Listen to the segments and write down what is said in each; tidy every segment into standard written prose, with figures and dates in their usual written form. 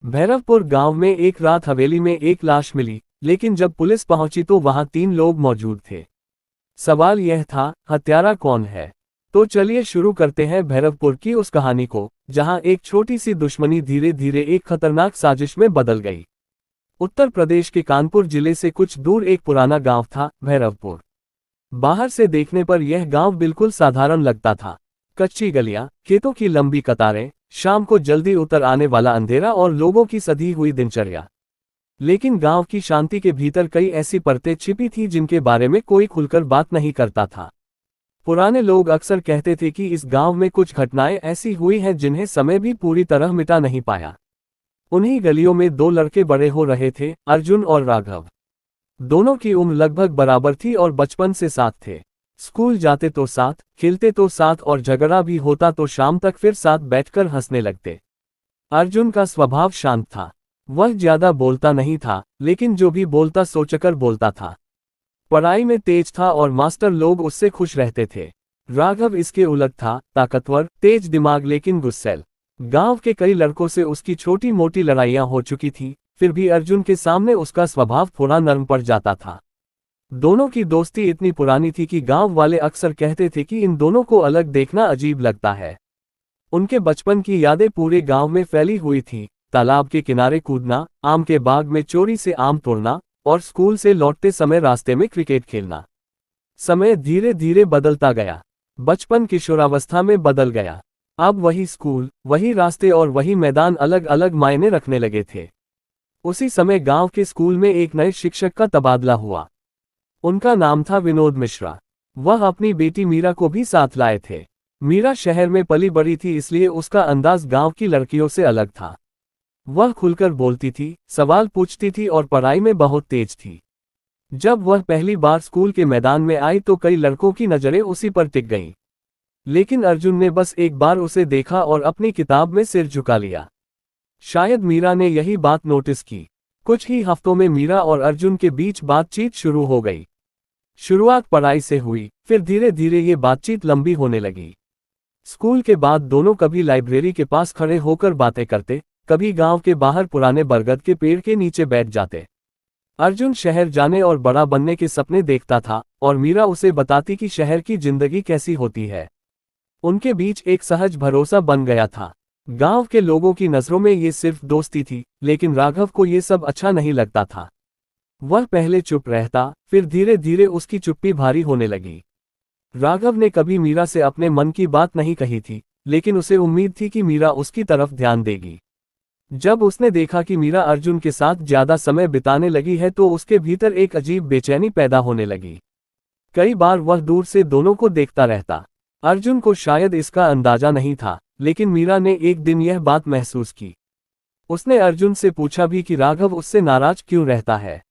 भैरवपुर गांव में एक रात हवेली में एक लाश मिली, लेकिन जब पुलिस पहुंची तो वहां 3 लोग मौजूद थे। सवाल यह था, हत्यारा कौन है? तो चलिए शुरू करते हैं भैरवपुर की उस कहानी को, जहां एक छोटी सी दुश्मनी धीरे धीरे एक खतरनाक साजिश में बदल गई। उत्तर प्रदेश के कानपुर जिले से कुछ दूर एक पुराना गांव था, भैरवपुर। बाहर से देखने पर यह गांव बिल्कुल साधारण लगता था। कच्ची गलियां, खेतों की लंबी कतारें, शाम को जल्दी उतर आने वाला अंधेरा और लोगों की सधी हुई दिनचर्या। लेकिन गांव की शांति के भीतर कई ऐसी परतें छिपी थी जिनके बारे में कोई खुलकर बात नहीं करता था। पुराने लोग अक्सर कहते थे कि इस गांव में कुछ घटनाएं ऐसी हुई हैं जिन्हें समय भी पूरी तरह मिटा नहीं पाया। उन्हीं गलियों में 2 लड़के बड़े हो रहे थे, अर्जुन और राघव। दोनों की उम्र लगभग बराबर थी और बचपन से साथ थे। स्कूल जाते तो साथ, खेलते तो साथ और झगड़ा भी होता तो शाम तक फिर साथ बैठकर हंसने लगते। अर्जुन का स्वभाव शांत था। वह ज्यादा बोलता नहीं था, लेकिन जो भी बोलता सोचकर बोलता था। पढ़ाई में तेज था और मास्टर लोग उससे खुश रहते थे। राघव इसके उलट था, ताकतवर, तेज दिमाग लेकिन गुस्सैल। गांव के कई लड़कों से उसकी छोटी मोटी लड़ाइयां हो चुकी थी, फिर भी अर्जुन के सामने उसका स्वभाव थोड़ा नरम पड़ जाता था। दोनों की दोस्ती इतनी पुरानी थी कि गांव वाले अक्सर कहते थे कि इन दोनों को अलग देखना अजीब लगता है। उनके बचपन की यादें पूरे गांव में फैली हुई थीं। तालाब के किनारे कूदना, आम के बाग में चोरी से आम तोड़ना और स्कूल से लौटते समय रास्ते में क्रिकेट खेलना। समय धीरे धीरे बदलता गया। बचपन किशोरावस्था में बदल गया। अब वही स्कूल, वही रास्ते और वही मैदान अलग अलग मायने रखने लगे थे। उसी समय गांव के स्कूल में एक नए शिक्षक का तबादला हुआ। उनका नाम था विनोद मिश्रा। वह अपनी बेटी मीरा को भी साथ लाए थे। मीरा शहर में पली बड़ी थी, इसलिए उसका अंदाज गांव की लड़कियों से अलग था। वह खुलकर बोलती थी, सवाल पूछती थी और पढ़ाई में बहुत तेज थी। जब वह पहली बार स्कूल के मैदान में आई तो कई लड़कों की नजरें उसी पर टिक गईं। लेकिन अर्जुन ने बस एक बार उसे देखा और अपनी किताब में सिर झुका लिया। शायद मीरा ने यही बात नोटिस की। कुछ ही हफ्तों में मीरा और अर्जुन के बीच बातचीत शुरू हो गई। शुरुआत पढ़ाई से हुई, फिर धीरे धीरे ये बातचीत लंबी होने लगी। स्कूल के बाद दोनों कभी लाइब्रेरी के पास खड़े होकर बातें करते, कभी गांव के बाहर पुराने बरगद के पेड़ के नीचे बैठ जाते। अर्जुन शहर जाने और बड़ा बनने के सपने देखता था और मीरा उसे बताती कि शहर की जिंदगी कैसी होती है। उनके बीच एक सहज भरोसा बन गया था। गांव के लोगों की नजरों में ये सिर्फ दोस्ती थी, लेकिन राघव को ये सब अच्छा नहीं लगता था। वह पहले चुप रहता, फिर धीरे धीरे उसकी चुप्पी भारी होने लगी। राघव ने कभी मीरा से अपने मन की बात नहीं कही थी, लेकिन उसे उम्मीद थी कि मीरा उसकी तरफ ध्यान देगी। जब उसने देखा कि मीरा अर्जुन के साथ ज्यादा समय बिताने लगी है तो उसके भीतर एक अजीब बेचैनी पैदा होने लगी। कई बार वह दूर से दोनों को देखता रहता। अर्जुन को शायद इसका अंदाजा नहीं था, लेकिन मीरा ने एक दिन यह बात महसूस की। उसने अर्जुन से पूछा भी कि राघव उससे नाराज क्यों रहता है।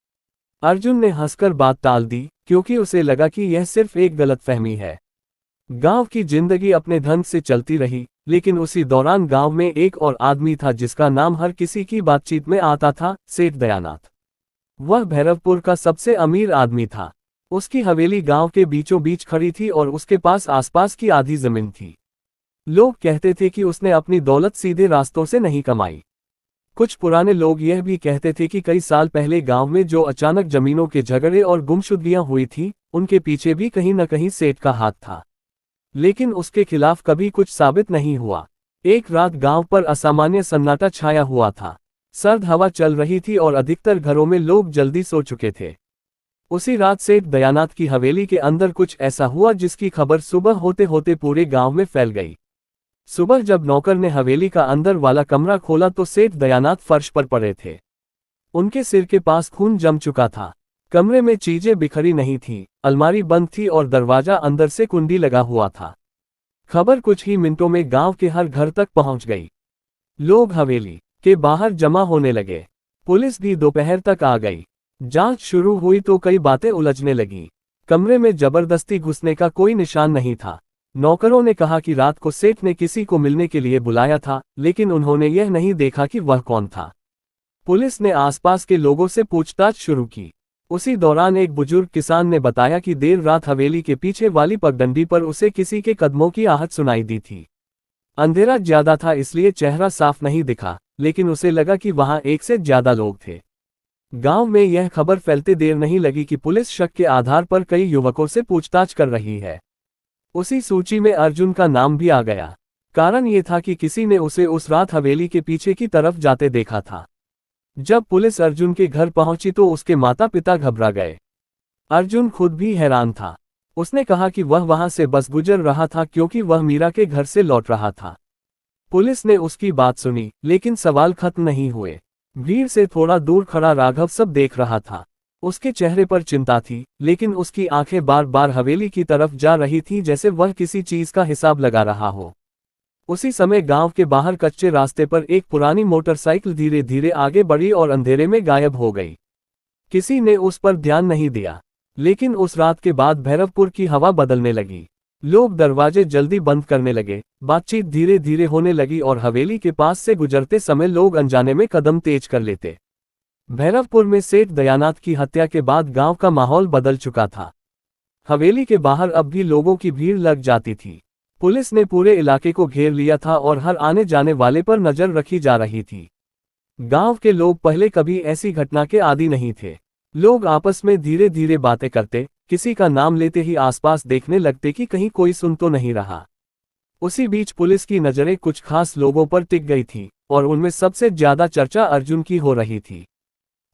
अर्जुन ने हंसकर बात टाल दी, क्योंकि उसे लगा कि यह सिर्फ एक गलतफहमी है। गांव की जिंदगी अपने ढंग से चलती रही, लेकिन उसी दौरान गांव में एक और आदमी था जिसका नाम हर किसी की बातचीत में आता था, सेठ दयानाथ। वह भैरवपुर का सबसे अमीर आदमी था। उसकी हवेली गांव के बीचों बीच खड़ी थी और उसके पास आसपास की आधी जमीन थी। लोग कहते थे कि उसने अपनी दौलत सीधे रास्तों से नहीं कमाई। कुछ पुराने लोग यह भी कहते थे कि कई साल पहले गांव में जो अचानक जमीनों के झगड़े और गुमशुदगियां हुई थी, उनके पीछे भी कहीं न कहीं सेठ का हाथ था। लेकिन उसके खिलाफ कभी कुछ साबित नहीं हुआ। एक रात गांव पर असामान्य सन्नाटा छाया हुआ था। सर्द हवा चल रही थी और अधिकतर घरों में लोग जल्दी सो चुके थे। उसी रात सेठ दयानाथ की हवेली के अंदर कुछ ऐसा हुआ जिसकी खबर सुबह होते होते पूरे गांव में फैल गई। सुबह जब नौकर ने हवेली का अंदर वाला कमरा खोला तो सेठ दयानाथ फर्श पर पड़े थे। उनके सिर के पास खून जम चुका था। कमरे में चीजें बिखरी नहीं थीं, अलमारी बंद थी और दरवाजा अंदर से कुंडी लगा हुआ था। खबर कुछ ही मिनटों में गांव के हर घर तक पहुंच गई। लोग हवेली के बाहर जमा होने लगे। पुलिस भी दोपहर तक आ गई। जांच शुरू हुई तो कई बातें उलझने लगीं। कमरे में जबरदस्ती घुसने का कोई निशान नहीं था। नौकरों ने कहा कि रात को सेठ ने किसी को मिलने के लिए बुलाया था, लेकिन उन्होंने यह नहीं देखा कि वह कौन था। पुलिस ने आसपास के लोगों से पूछताछ शुरू की। उसी दौरान एक बुजुर्ग किसान ने बताया कि देर रात हवेली के पीछे वाली पगडंडी पर उसे किसी के कदमों की आहट सुनाई दी थी। अंधेरा ज्यादा था, इसलिए चेहरा साफ नहीं दिखा, लेकिन उसे लगा कि वहां एक से ज्यादा लोग थे। गांव में यह खबर फैलते देर नहीं लगी कि पुलिस शक के आधार पर कई युवकों से पूछताछ कर रही है। उसी सूची में अर्जुन का नाम भी आ गया। कारण ये था कि किसी ने उसे उस रात हवेली के पीछे की तरफ जाते देखा था। जब पुलिस अर्जुन के घर पहुंची तो उसके माता पिता घबरा गए। अर्जुन खुद भी हैरान था। उसने कहा कि वह वहां से बस गुजर रहा था क्योंकि वह मीरा के घर से लौट रहा था। पुलिस ने उसकी बात सुनी, लेकिन सवाल खत्म नहीं हुए। भीड़ से थोड़ा दूर खड़ा राघव सब देख रहा था। उसके चेहरे पर चिंता थी, लेकिन उसकी आंखें बार बार हवेली की तरफ जा रही थीं जैसे वह किसी चीज का हिसाब लगा रहा हो। उसी समय गांव के बाहर कच्चे रास्ते पर एक पुरानी मोटरसाइकिल धीरे धीरे आगे बढ़ी और अंधेरे में गायब हो गई। किसी ने उस पर ध्यान नहीं दिया, लेकिन उस रात के बाद भैरवपुर की हवा बदलने लगी। लोग दरवाजे जल्दी बंद करने लगे, बातचीत धीरे धीरे होने लगी और हवेली के पास से गुजरते समय लोग अनजाने में कदम तेज कर लेते। भैरवपुर में सेठ दयानाथ की हत्या के बाद गांव का माहौल बदल चुका था। हवेली के बाहर अब भी लोगों की भीड़ लग जाती थी। पुलिस ने पूरे इलाके को घेर लिया था और हर आने जाने वाले पर नजर रखी जा रही थी। गांव के लोग पहले कभी ऐसी घटना के आदी नहीं थे। लोग आपस में धीरे धीरे बातें करते, किसी का नाम लेते ही आसपास देखने लगते कि कहीं कोई सुन तो नहीं रहा। उसी बीच पुलिस की नजरें कुछ खास लोगों पर टिक गई थी, और उनमें सबसे ज्यादा चर्चा अर्जुन की हो रही थी।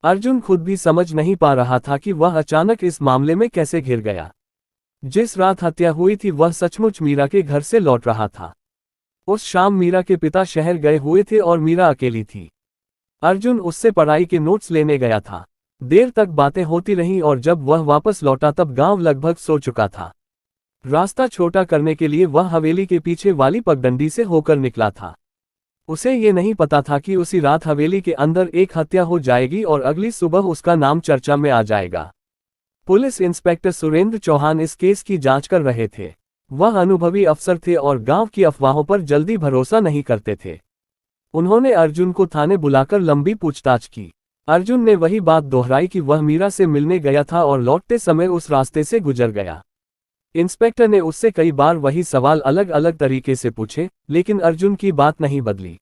अर्जुन खुद भी समझ नहीं पा रहा था कि वह अचानक इस मामले में कैसे घिर गया। जिस रात हत्या हुई थी वह सचमुच मीरा के घर से लौट रहा था। उस शाम मीरा के पिता शहर गए हुए थे और मीरा अकेली थी। अर्जुन उससे पढ़ाई के नोट्स लेने गया था। देर तक बातें होती रहीं और जब वह वापस लौटा तब गांव लगभग सो चुका था। रास्ता छोटा करने के लिए वह हवेली के पीछे वाली पगडंडी से होकर निकला था। उसे ये नहीं पता था कि उसी रात हवेली के अंदर एक हत्या हो जाएगी और अगली सुबह उसका नाम चर्चा में आ जाएगा। पुलिस इंस्पेक्टर सुरेंद्र चौहान इस केस की जांच कर रहे थे। वह अनुभवी अफसर थे और गांव की अफवाहों पर जल्दी भरोसा नहीं करते थे। उन्होंने अर्जुन को थाने बुलाकर लंबी पूछताछ की। अर्जुन ने वही बात दोहराई कि वह मीरा से मिलने गया था और लौटते समय उस रास्ते से गुजर गया। इंस्पेक्टर ने उससे कई बार वही सवाल अलग अलग तरीके से पूछे, लेकिन अर्जुन की बात नहीं बदली।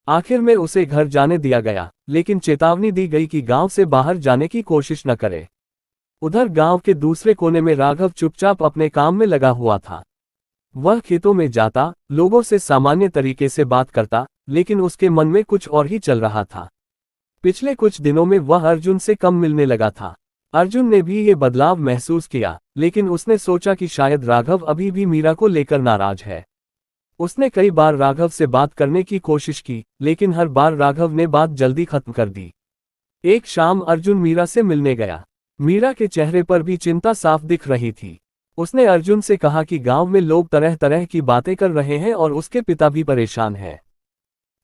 आखिर में उसे घर जाने दिया गया, लेकिन चेतावनी दी गई कि गांव से बाहर जाने की कोशिश न करे। उधर गांव के दूसरे कोने में राघव चुपचाप अपने काम में लगा हुआ था। वह खेतों में जाता, लोगों से सामान्य तरीके से बात करता, लेकिन उसके मन में कुछ और ही चल रहा था। पिछले कुछ दिनों में वह अर्जुन से कम मिलने लगा था। अर्जुन ने भी ये बदलाव महसूस किया, लेकिन उसने सोचा कि शायद राघव अभी भी मीरा को लेकर नाराज है। उसने कई बार राघव से बात करने की कोशिश की, लेकिन हर बार राघव ने बात जल्दी खत्म कर दी। एक शाम अर्जुन मीरा से मिलने गया। मीरा के चेहरे पर भी चिंता साफ दिख रही थी। उसने अर्जुन से कहा कि गांव में लोग तरह तरह की बातें कर रहे हैं और उसके पिता भी परेशान हैं।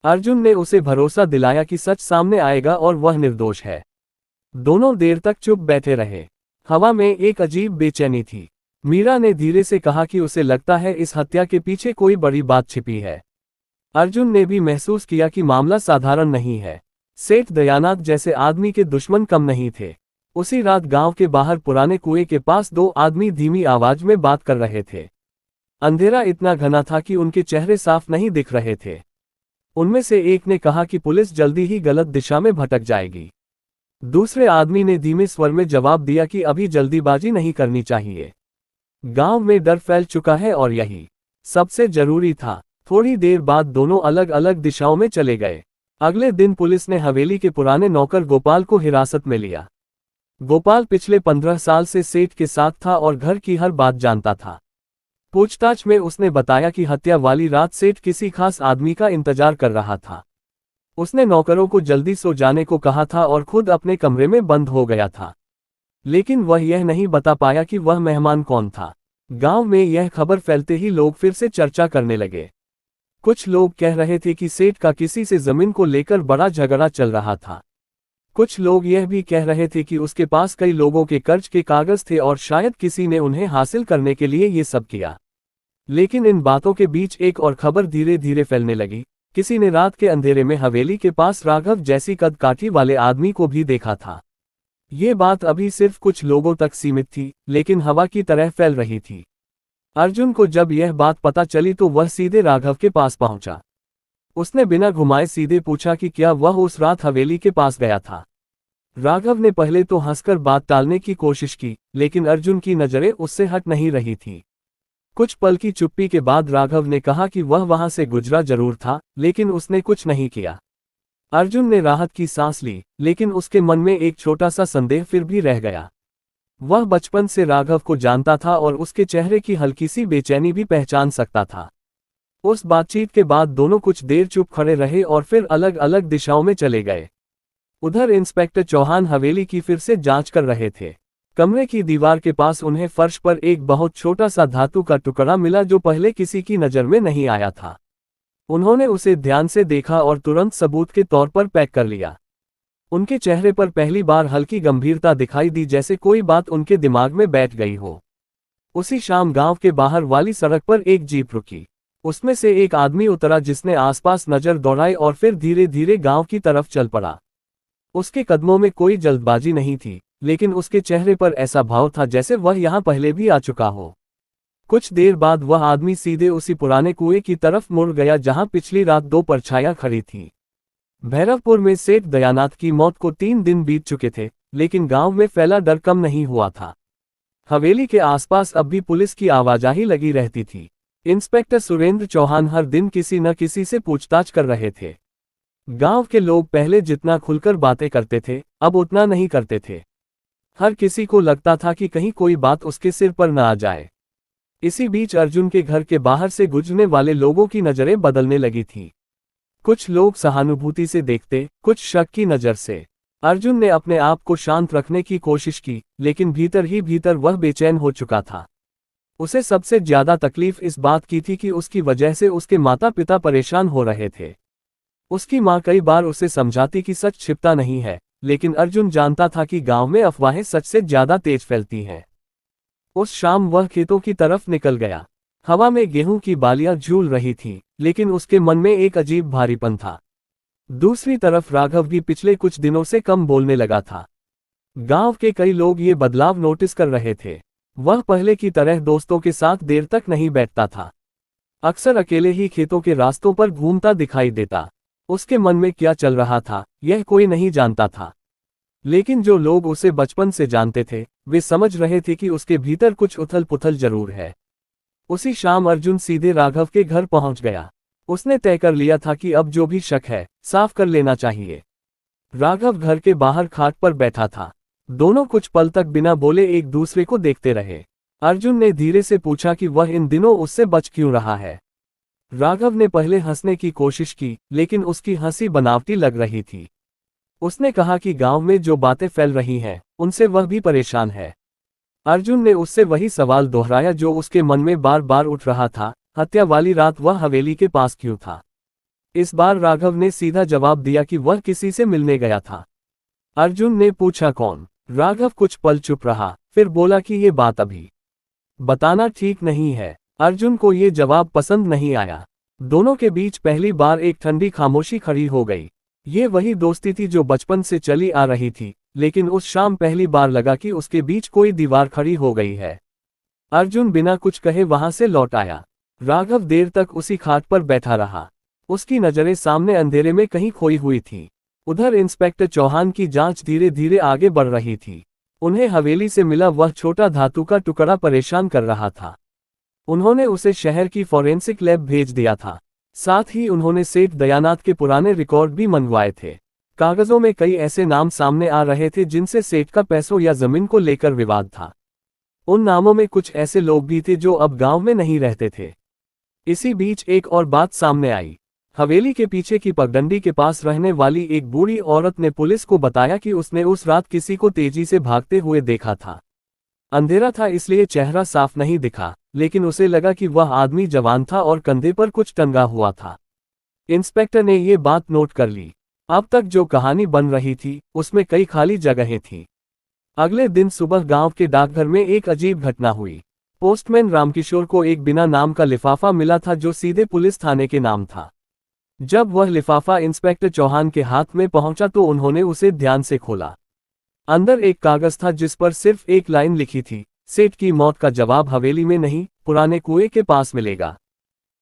अर्जुन ने उसे भरोसा दिलाया कि सच सामने आएगा और वह निर्दोष है। दोनों देर तक चुप बैठे रहे। हवा में एक अजीब बेचैनी थी। मीरा ने धीरे से कहा कि उसे लगता है इस हत्या के पीछे कोई बड़ी बात छिपी है। अर्जुन ने भी महसूस किया कि मामला साधारण नहीं है। सेठ दयानाथ जैसे आदमी के दुश्मन कम नहीं थे। उसी रात गांव के बाहर पुराने कुएं के पास दो आदमी धीमी आवाज में बात कर रहे थे। अंधेरा इतना घना था कि उनके चेहरे साफ नहीं दिख रहे थे। उनमें से एक ने कहा कि पुलिस जल्दी ही गलत दिशा में भटक जाएगी। दूसरे आदमी ने धीमे स्वर में जवाब दिया कि अभी जल्दीबाजी नहीं करनी चाहिए। गांव में डर फैल चुका है और यही सबसे जरूरी था। थोड़ी देर बाद दोनों अलग अलग दिशाओं में चले गए। अगले दिन पुलिस ने हवेली के पुराने नौकर गोपाल को हिरासत में लिया। गोपाल पिछले 15 साल से सेठ के साथ था और घर की हर बात जानता था। पूछताछ में उसने बताया कि हत्या वाली रात सेठ किसी खास आदमी का इंतजार कर रहा था। उसने नौकरों को जल्दी सो जाने को कहा था और खुद अपने कमरे में बंद हो गया था। लेकिन वह यह नहीं बता पाया कि वह मेहमान कौन था। गांव में यह खबर फैलते ही लोग फिर से चर्चा करने लगे। कुछ लोग कह रहे थे कि सेठ का किसी से जमीन को लेकर बड़ा झगड़ा चल रहा था। कुछ लोग यह भी कह रहे थे कि उसके पास कई लोगों के कर्ज के कागज थे और शायद किसी ने उन्हें हासिल करने के लिए ये सब किया। लेकिन इन बातों के बीच एक और खबर धीरे धीरे फैलने लगी। किसी ने रात के अंधेरे में हवेली के पास राघव जैसी कद काठी वाले आदमी को भी देखा था। ये बात अभी सिर्फ कुछ लोगों तक सीमित थी, लेकिन हवा की तरह फैल रही थी। अर्जुन को जब यह बात पता चली तो वह सीधे राघव के पास पहुंचा। उसने बिना घुमाए सीधे पूछा कि क्या वह उस रात हवेली के पास गया था। राघव ने पहले तो हंसकर बात टालने की कोशिश की, लेकिन अर्जुन की नजरें उससे हट नहीं रही थीं। कुछ पल की चुप्पी के बाद राघव ने कहा कि वह वहां से गुजरा जरूर था, लेकिन उसने कुछ नहीं किया। अर्जुन ने राहत की सांस ली, लेकिन उसके मन में एक छोटा सा संदेह फिर भी रह गया। वह बचपन से राघव को जानता था और उसके चेहरे की हल्की सी बेचैनी भी पहचान सकता था। उस बातचीत के बाद दोनों कुछ देर चुप खड़े रहे और फिर अलग अलग दिशाओं में चले गए। उधर इंस्पेक्टर चौहान हवेली की फिर से जांच कर रहे थे। कमरे की दीवार के पास उन्हें फर्श पर एक बहुत छोटा सा धातु का टुकड़ा मिला जो पहले किसी की नजर में नहीं आया था। उन्होंने उसे ध्यान से देखा और तुरंत सबूत के तौर पर पैक कर लिया। उनके चेहरे पर पहली बार हल्की गंभीरता दिखाई दी, जैसे कोई बात उनके दिमाग में बैठ गई हो। उसी शाम गांव के बाहर वाली सड़क पर एक जीप रुकी। उसमें से एक आदमी उतरा जिसने आसपास नजर दौड़ाई और फिर धीरे धीरे गांव की तरफ चल पड़ा। उसके कदमों में कोई जल्दबाजी नहीं थी, लेकिन उसके चेहरे पर ऐसा भाव था जैसे वह यहां पहले भी आ चुका हो। कुछ देर बाद वह आदमी सीधे उसी पुराने कुएं की तरफ मुड़ गया जहां पिछली रात दो परछाइयां खड़ी थीं। भैरवपुर में सेठ दयानाथ की मौत को 3 दिन बीत चुके थे, लेकिन गांव में फैला डर कम नहीं हुआ था। हवेली के आसपास अब भी पुलिस की आवाजाही लगी रहती थी। इंस्पेक्टर सुरेंद्र चौहान हर दिन किसी न किसी से पूछताछ कर रहे थे। गांव के लोग पहले जितना खुलकर बातें करते थे, अब उतना नहीं करते थे। हर किसी को लगता था कि कहीं कोई बात उसके सिर पर न आ जाए। इसी बीच अर्जुन के घर के बाहर से गुजरने वाले लोगों की नजरें बदलने लगी थीं। कुछ लोग सहानुभूति से देखते, कुछ शक की नजर से। अर्जुन ने अपने आप को शांत रखने की कोशिश की, लेकिन भीतर ही भीतर वह बेचैन हो चुका था। उसे सबसे ज्यादा तकलीफ इस बात की थी कि उसकी वजह से उसके माता पिता परेशान हो रहे थे। उसकी माँ कई बार उसे समझाती कि सच छिपता नहीं है, लेकिन अर्जुन जानता था कि गांव में अफवाहें सच से ज्यादा तेज फैलती हैं। उस शाम वह खेतों की तरफ निकल गया। हवा में गेहूं की बालियां झूल रही थीं, लेकिन उसके मन में एक अजीब भारीपन था। दूसरी तरफ राघव भी पिछले कुछ दिनों से कम बोलने लगा था। गांव के कई लोग ये बदलाव नोटिस कर रहे थे। वह पहले की तरह दोस्तों के साथ देर तक नहीं बैठता था। अक्सर अकेले ही खेतों के रास्तों पर घूमता दिखाई देता। उसके मन में क्या चल रहा था, यह कोई नहीं जानता था। लेकिन जो लोग उसे बचपन से जानते थे, वे समझ रहे थे कि उसके भीतर कुछ उथल पुथल जरूर है। उसी शाम अर्जुन सीधे राघव के घर पहुंच गया। उसने तय कर लिया था कि अब जो भी शक है, साफ कर लेना चाहिए। राघव घर के बाहर खाट पर बैठा था। दोनों कुछ पल तक बिना बोले एक दूसरे को देखते रहे। अर्जुन ने धीरे से पूछा कि वह इन दिनों उससे बच क्यों रहा है। राघव ने पहले हंसने की कोशिश की, लेकिन उसकी हंसी बनावटी लग रही थी। उसने कहा कि गांव में जो बातें फैल रही हैं, उनसे वह भी परेशान है। अर्जुन ने उससे वही सवाल दोहराया जो उसके मन में बार बार उठ रहा था, हत्या वाली रात वह हवेली के पास क्यों था। इस बार राघव ने सीधा जवाब दिया कि वह किसी से मिलने गया था। अर्जुन ने पूछा कौन। राघव कुछ पल चुप रहा, फिर बोला कि ये बात अभी बताना ठीक नहीं है। अर्जुन को ये जवाब पसंद नहीं आया। दोनों के बीच पहली बार एक ठंडी खामोशी खड़ी हो गई। ये वही दोस्ती थी जो बचपन से चली आ रही थी, लेकिन उस शाम पहली बार लगा कि उसके बीच कोई दीवार खड़ी हो गई है। अर्जुन बिना कुछ कहे वहां से लौट आया। राघव देर तक उसी खाट पर बैठा रहा। उसकी नजरें सामने अंधेरे में कहीं खोई हुई थीं। उधर इंस्पेक्टर चौहान की जांच धीरे धीरे आगे बढ़ रही थी। उन्हें हवेली से मिला वह छोटा धातु का टुकड़ा परेशान कर रहा था। उन्होंने उसे शहर की फॉरेंसिक लैब भेज दिया था। साथ ही उन्होंने सेठ दयानाथ के पुराने रिकॉर्ड भी मंगवाए थे। कागजों में कई ऐसे नाम सामने आ रहे थे जिनसे सेठ का पैसों या जमीन को लेकर विवाद था। उन नामों में कुछ ऐसे लोग भी थे जो अब गांव में नहीं रहते थे। इसी बीच एक और बात सामने आई। हवेली के पीछे की पगडंडी के पास रहने वाली एक बूढ़ी औरत ने पुलिस को बताया कि उसने उस रात किसी को तेजी से भागते हुए देखा था। अंधेरा था इसलिए चेहरा साफ नहीं दिखा, लेकिन उसे लगा कि वह आदमी जवान था और कंधे पर कुछ टंगा हुआ था। इंस्पेक्टर ने ये बात नोट कर ली। अब तक जो कहानी बन रही थी, उसमें कई खाली जगहें थीं। अगले दिन सुबह गांव के डाकघर में एक अजीब घटना हुई। पोस्टमैन रामकिशोर को एक बिना नाम का लिफाफा मिला था जो सीधे पुलिस थाने के नाम था। जब वह लिफाफा इंस्पेक्टर चौहान के हाथ में पहुंचा तो उन्होंने उसे ध्यान से खोला। अंदर एक कागज था जिस पर सिर्फ एक लाइन लिखी थी, सेठ की मौत का जवाब हवेली में नहीं, पुराने कुएं के पास मिलेगा।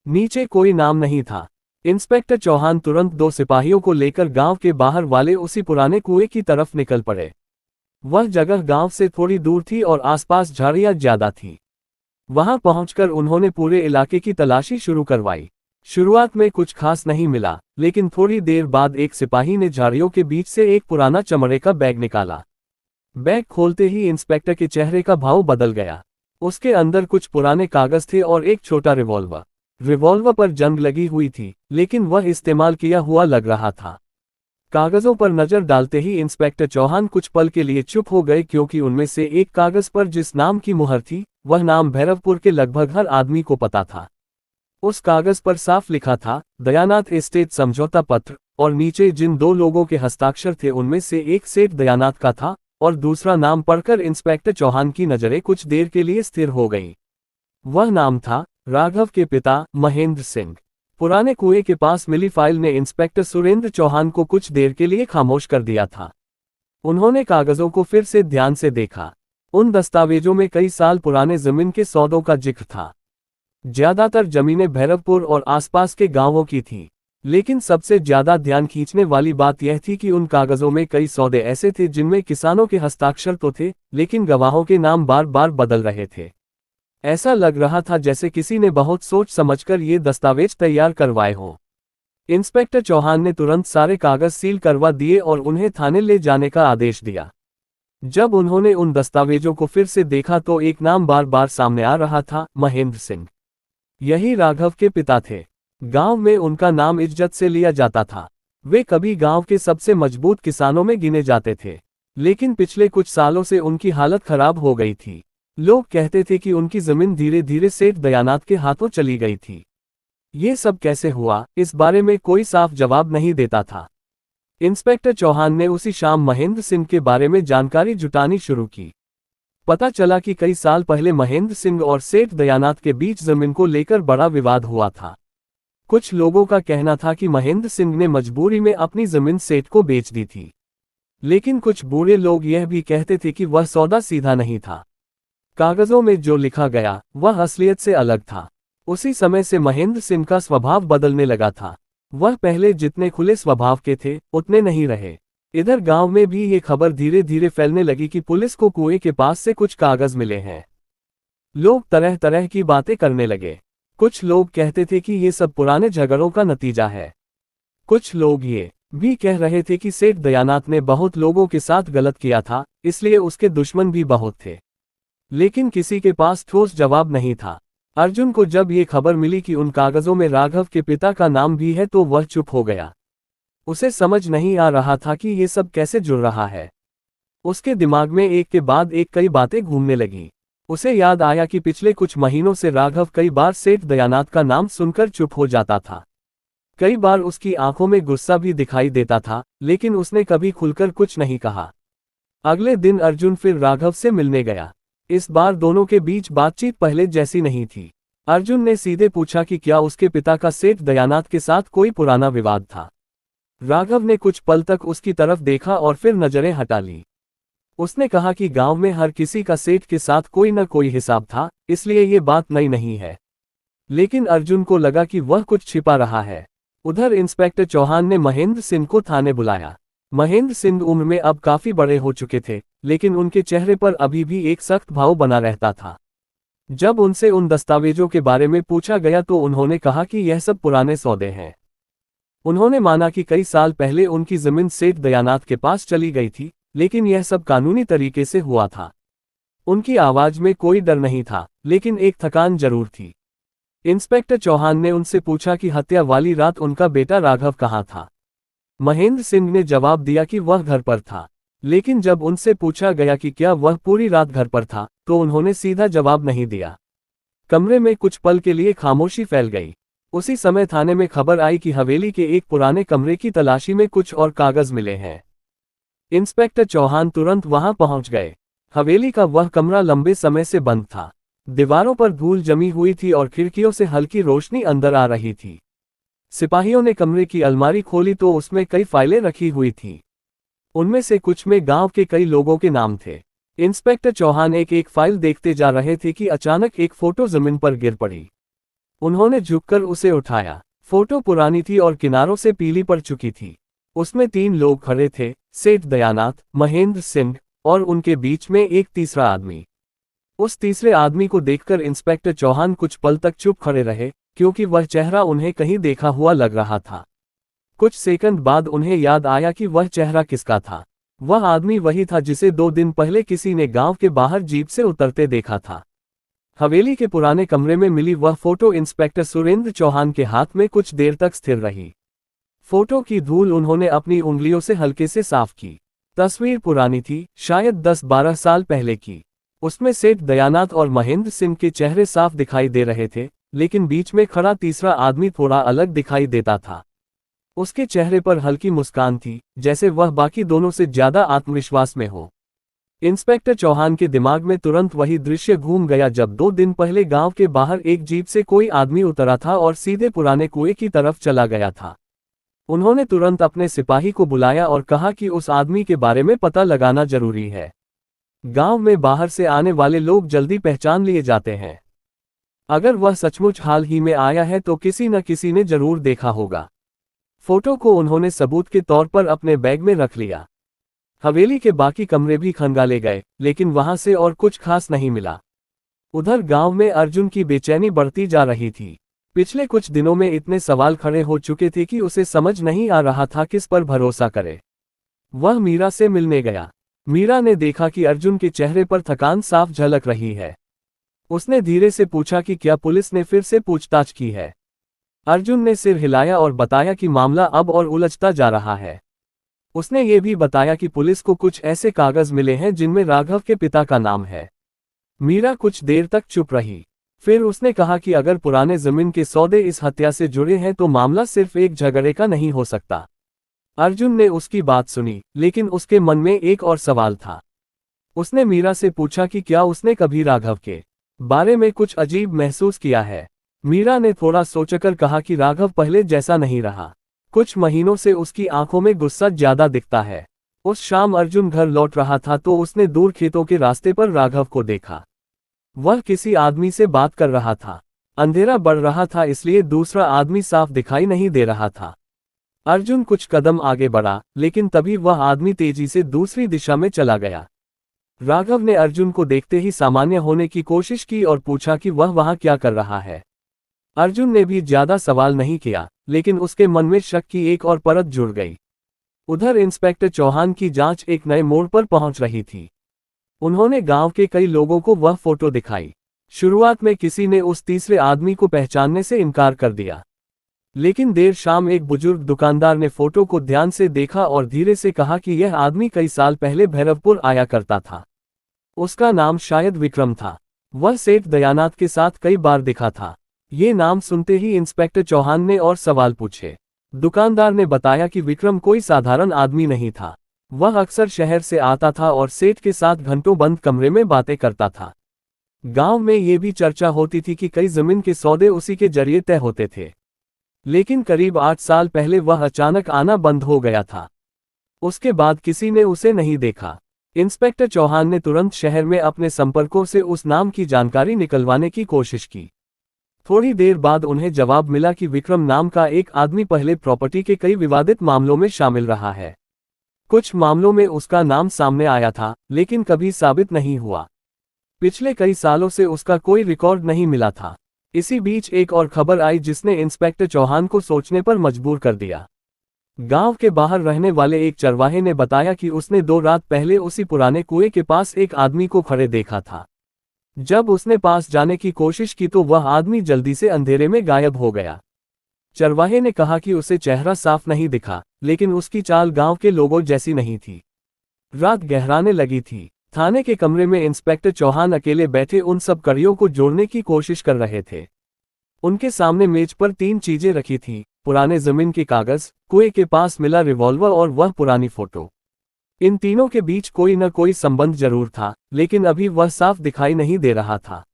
नीचे कोई नाम नहीं था। इंस्पेक्टर चौहान तुरंत 2 सिपाहियों को लेकर गांव के बाहर वाले उसी पुराने कुएं की तरफ निकल पड़े। वह जगह गांव से थोड़ी दूर थी और आसपास झाड़ियां ज्यादा थीं। वहां पहुंचकर उन्होंने पूरे इलाके की तलाशी शुरू करवाई। शुरुआत में कुछ खास नहीं मिला, लेकिन थोड़ी देर बाद एक सिपाही ने झाड़ियों के बीच से एक पुराना चमड़े का बैग निकाला। बैग खोलते ही इंस्पेक्टर के चेहरे का भाव बदल गया। उसके अंदर कुछ पुराने कागज थे और एक छोटा रिवॉल्वर। रिवॉल्वर पर जंग लगी हुई थी, लेकिन वह इस्तेमाल किया हुआ लग रहा था। कागजों पर नजर डालते ही इंस्पेक्टर चौहान कुछ पल के लिए चुप हो गए, क्योंकि उनमें से एक कागज पर जिस नाम की मुहर थी, वह नाम भैरवपुर के लगभग हर आदमी को पता था। उस कागज पर साफ लिखा था, दयानाथ एस्टेट समझौता पत्र, और नीचे जिन 2 लोगों के हस्ताक्षर थे उनमें से एक सेठ दयानाथ का था, और दूसरा नाम पढ़कर इंस्पेक्टर चौहान की नजरें कुछ देर के लिए स्थिर हो गईं। वह नाम था राघव के पिता महेंद्र सिंह। पुराने कुएं के पास मिली फाइल ने इंस्पेक्टर सुरेंद्र चौहान को कुछ देर के लिए खामोश कर दिया था। उन्होंने कागजों को फिर से ध्यान से देखा। उन दस्तावेजों में कई साल पुराने जमीन के सौदों का जिक्र था। ज्यादातर जमीनें भैरवपुर और आसपास के गांवों की थीं, लेकिन सबसे ज्यादा ध्यान खींचने वाली बात यह थी कि उन कागजों में कई सौदे ऐसे थे जिनमें किसानों के हस्ताक्षर तो थे, लेकिन गवाहों के नाम बार बार बदल रहे थे। ऐसा लग रहा था जैसे किसी ने बहुत सोच समझकर ये दस्तावेज तैयार करवाए हों। इंस्पेक्टर चौहान ने तुरंत सारे कागज सील करवा दिए और उन्हें थाने ले जाने का आदेश दिया। जब उन्होंने उन दस्तावेजों को फिर से देखा तो एक नाम बार बार सामने आ रहा था, महेंद्र सिंह। यही राघव के पिता थे। गांव में उनका नाम इज्जत से लिया जाता था। वे कभी गांव के सबसे मजबूत किसानों में गिने जाते थे, लेकिन पिछले कुछ सालों से उनकी हालत खराब हो गई थी। लोग कहते थे कि उनकी जमीन धीरे धीरे सेठ दयानाथ के हाथों चली गई थी। ये सब कैसे हुआ, इस बारे में कोई साफ जवाब नहीं देता था। इंस्पेक्टर चौहान ने उसी शाम महेंद्र सिंह के बारे में जानकारी जुटानी शुरू की। पता चला कि कई साल पहले महेंद्र सिंह और सेठ दयानाथ के बीच जमीन को लेकर बड़ा विवाद हुआ था। कुछ लोगों का कहना था कि महेंद्र सिंह ने मजबूरी में अपनी जमीन सेठ को बेच दी थी, लेकिन कुछ बुरे लोग यह भी कहते थे कि वह सौदा सीधा नहीं था। कागजों में जो लिखा गया वह असलियत से अलग था। उसी समय से महेंद्र सिंह का स्वभाव बदलने लगा था। वह पहले जितने खुले स्वभाव के थे उतने नहीं रहे। इधर गांव में भी ये खबर धीरे धीरे फैलने लगी कि पुलिस को कुएं के पास से कुछ कागज मिले हैं। लोग तरह तरह की बातें करने लगे। कुछ लोग कहते थे कि ये सब पुराने झगड़ों का नतीजा है। कुछ लोग ये भी कह रहे थे कि सेठ दयानाथ ने बहुत लोगों के साथ गलत किया था, इसलिए उसके दुश्मन भी बहुत थे। लेकिन किसी के पास ठोस जवाब नहीं था। अर्जुन को जब ये खबर मिली कि उन कागजों में राघव के पिता का नाम भी है तो वह चुप हो गया। उसे समझ नहीं आ रहा था कि ये सब कैसे जुड़ रहा है। उसके दिमाग में एक के बाद एक कई बातें घूमने लगीं। उसे याद आया कि पिछले कुछ महीनों से राघव कई बार सेठ दयानाथ का नाम सुनकर चुप हो जाता था। कई बार उसकी आंखों में गुस्सा भी दिखाई देता था, लेकिन उसने कभी खुलकर कुछ नहीं कहा। अगले दिन अर्जुन फिर राघव से मिलने गया। इस बार दोनों के बीच बातचीत पहले जैसी नहीं थी। अर्जुन ने सीधे पूछा कि क्या उसके पिता का सेठ दयानाथ के साथ कोई पुराना विवाद था। राघव ने कुछ पल तक उसकी तरफ देखा और फिर नजरें हटा ली। उसने कहा कि गांव में हर किसी का सेठ के साथ कोई न कोई हिसाब था, इसलिए ये बात नई नहीं है। लेकिन अर्जुन को लगा कि वह कुछ छिपा रहा है। उधर इंस्पेक्टर चौहान ने महेंद्र सिंह को थाने बुलाया। महेंद्र सिंह उम्र में अब काफी बड़े हो चुके थे, लेकिन उनके चेहरे पर अभी भी एक सख्त भाव बना रहता था। जब उनसे उन दस्तावेजों के बारे में पूछा गया तो उन्होंने कहा कि यह सब पुराने सौदे हैं। उन्होंने माना कि कई साल पहले उनकी जमीन सेठ दयानाथ के पास चली गई थी, लेकिन यह सब कानूनी तरीके से हुआ था। उनकी आवाज में कोई डर नहीं था, लेकिन एक थकान जरूर थी। इंस्पेक्टर चौहान ने उनसे पूछा कि हत्या वाली रात उनका बेटा राघव कहाँ था। महेंद्र सिंह ने जवाब दिया कि वह घर पर था, लेकिन जब उनसे पूछा गया कि क्या वह पूरी रात घर पर था, तो उन्होंने सीधा जवाब नहीं दिया। कमरे में कुछ पल के लिए खामोशी फैल गई। उसी समय थाने में खबर आई कि हवेली के एक पुराने कमरे की तलाशी में कुछ और कागज मिले हैं। इंस्पेक्टर चौहान तुरंत वहां पहुंच गए। हवेली का वह कमरा लंबे समय से बंद था। दीवारों पर धूल जमी हुई थी और खिड़कियों से हल्की रोशनी अंदर आ रही थी। सिपाहियों ने कमरे की अलमारी खोली तो उसमें कई फाइलें रखी हुई थीं। उनमें से कुछ में गांव के कई लोगों के नाम थे। इंस्पेक्टर चौहान एक एक फाइल देखते जा रहे थे कि अचानक एक फोटो जमीन पर गिर पड़ी। उन्होंने झुककर उसे उठाया। फोटो पुरानी थी और किनारों से पीली पड़ चुकी थी। उसमें 3 लोग खड़े थे, सेठ दयानाथ, महेंद्र सिंह और उनके बीच में एक तीसरा आदमी। उस तीसरे आदमी को देखकर इंस्पेक्टर चौहान कुछ पल तक चुप खड़े रहे, क्योंकि वह चेहरा उन्हें कहीं देखा हुआ लग रहा था। कुछ सेकंड बाद उन्हें याद आया कि वह चेहरा किसका था। वह आदमी वही था जिसे 2 दिन पहले किसी ने गांव के बाहर जीप से उतरते देखा था। हवेली के पुराने कमरे में मिली वह फोटो इंस्पेक्टर सुरेंद्र चौहान के हाथ में कुछ देर तक स्थिर रही। फोटो की धूल उन्होंने अपनी उंगलियों से हल्के से साफ की। तस्वीर पुरानी थी, शायद 10-12 साल पहले की। उसमें सेठ दयानाथ और महेंद्र सिंह के चेहरे साफ दिखाई दे रहे थे, लेकिन बीच में खड़ा तीसरा आदमी थोड़ा अलग दिखाई देता था। उसके चेहरे पर हल्की मुस्कान थी, जैसे वह बाकी दोनों से ज्यादा आत्मविश्वास में हो। इंस्पेक्टर चौहान के दिमाग में तुरंत वही दृश्य घूम गया जब 2 दिन पहले गांव के बाहर एक जीप से कोई आदमी उतरा था और सीधे पुराने कुएं की तरफ चला गया था। उन्होंने तुरंत अपने सिपाही को बुलाया और कहा कि उस आदमी के बारे में पता लगाना जरूरी है। गांव में बाहर से आने वाले लोग जल्दी पहचान लिए जाते हैं। अगर वह सचमुच हाल ही में आया है तो किसी न किसी ने जरूर देखा होगा। फोटो को उन्होंने सबूत के तौर पर अपने बैग में रख लिया। हवेली के बाकी कमरे भी खंगाले गए, लेकिन वहां से और कुछ खास नहीं मिला। उधर गांव में अर्जुन की बेचैनी बढ़ती जा रही थी। पिछले कुछ दिनों में इतने सवाल खड़े हो चुके थे कि उसे समझ नहीं आ रहा था किस पर भरोसा करे। वह मीरा से मिलने गया। मीरा ने देखा कि अर्जुन के चेहरे पर थकान साफ झलक रही है। उसने धीरे से पूछा कि क्या पुलिस ने फिर से पूछताछ की है। अर्जुन ने सिर हिलाया और बताया कि मामला अब और उलझता जा रहा है। उसने ये भी बताया कि पुलिस को कुछ ऐसे कागज मिले हैं जिनमें राघव के पिता का नाम है। मीरा कुछ देर तक चुप रही। फिर उसने कहा कि अगर पुराने जमीन के सौदे इस हत्या से जुड़े हैं तो मामला सिर्फ एक झगड़े का नहीं हो सकता। अर्जुन ने उसकी बात सुनी, लेकिन उसके मन में एक और सवाल था। उसने मीरा से पूछा कि क्या उसने कभी राघव के बारे में कुछ अजीब महसूस किया है। मीरा ने थोड़ा सोचकर कहा कि राघव पहले जैसा नहीं रहा। कुछ महीनों से उसकी आंखों में गुस्सा ज्यादा दिखता है। उस शाम अर्जुन घर लौट रहा था तो उसने दूर खेतों के रास्ते पर राघव को देखा। वह किसी आदमी से बात कर रहा था। अंधेरा बढ़ रहा था, इसलिए दूसरा आदमी साफ दिखाई नहीं दे रहा था। अर्जुन कुछ कदम आगे बढ़ा, लेकिन तभी वह आदमी तेजी से दूसरी दिशा में चला गया। राघव ने अर्जुन को देखते ही सामान्य होने की कोशिश की और पूछा कि वह वहां क्या कर रहा है। अर्जुन ने भी ज्यादा सवाल नहीं किया, लेकिन उसके मन में शक की एक और परत जुड़ गई। उधर इंस्पेक्टर चौहान की जांच एक नए मोड़ पर पहुंच रही थी। उन्होंने गांव के कई लोगों को वह फोटो दिखाई। शुरुआत में किसी ने उस तीसरे आदमी को पहचानने से इनकार कर दिया, लेकिन देर शाम एक बुजुर्ग दुकानदार ने फोटो को ध्यान से देखा और धीरे से कहा कि यह आदमी कई साल पहले भैरवपुर आया करता था। उसका नाम शायद विक्रम था। वह सेठ दयानाथ के साथ कई बार दिखा था। ये नाम सुनते ही इंस्पेक्टर चौहान ने और सवाल पूछे। दुकानदार ने बताया कि विक्रम कोई साधारण आदमी नहीं था। वह अक्सर शहर से आता था और सेठ के साथ घंटों बंद कमरे में बातें करता था। गांव में ये भी चर्चा होती थी कि कई जमीन के सौदे उसी के जरिए तय होते थे, लेकिन करीब 8 साल पहले वह अचानक आना बंद हो गया था। उसके बाद किसी ने उसे नहीं देखा। इंस्पेक्टर चौहान ने तुरंत शहर में अपने संपर्कों से उस नाम की जानकारी निकलवाने की कोशिश की। थोड़ी देर बाद उन्हें जवाब मिला कि विक्रम नाम का एक आदमी पहले प्रॉपर्टी के कई विवादित मामलों में शामिल रहा है। कुछ मामलों में उसका नाम सामने आया था, लेकिन कभी साबित नहीं हुआ। पिछले कई सालों से उसका कोई रिकॉर्ड नहीं मिला था। इसी बीच एक और खबर आई जिसने इंस्पेक्टर चौहान को सोचने पर मजबूर कर दिया। गांव के बाहर रहने वाले एक चरवाहे ने बताया कि उसने 2 रात पहले उसी पुराने कुएं के पास एक आदमी को खड़े देखा था। जब उसने पास जाने की कोशिश की तो वह आदमी जल्दी से अंधेरे में गायब हो गया। चरवाहे ने कहा कि उसे चेहरा साफ नहीं दिखा, लेकिन उसकी चाल गांव के लोगों जैसी नहीं थी। रात गहराने लगी थी। थाने के कमरे में इंस्पेक्टर चौहान अकेले बैठे उन सब कड़ियों को जोड़ने की कोशिश कर रहे थे। उनके सामने मेज पर 3 चीजें रखी थीं, पुराने जमीन के कागज, कुएं के पास मिला रिवॉल्वर और वह पुरानी फोटो। इन तीनों के बीच कोई न कोई संबंध जरूर था, लेकिन अभी वह साफ दिखाई नहीं दे रहा था।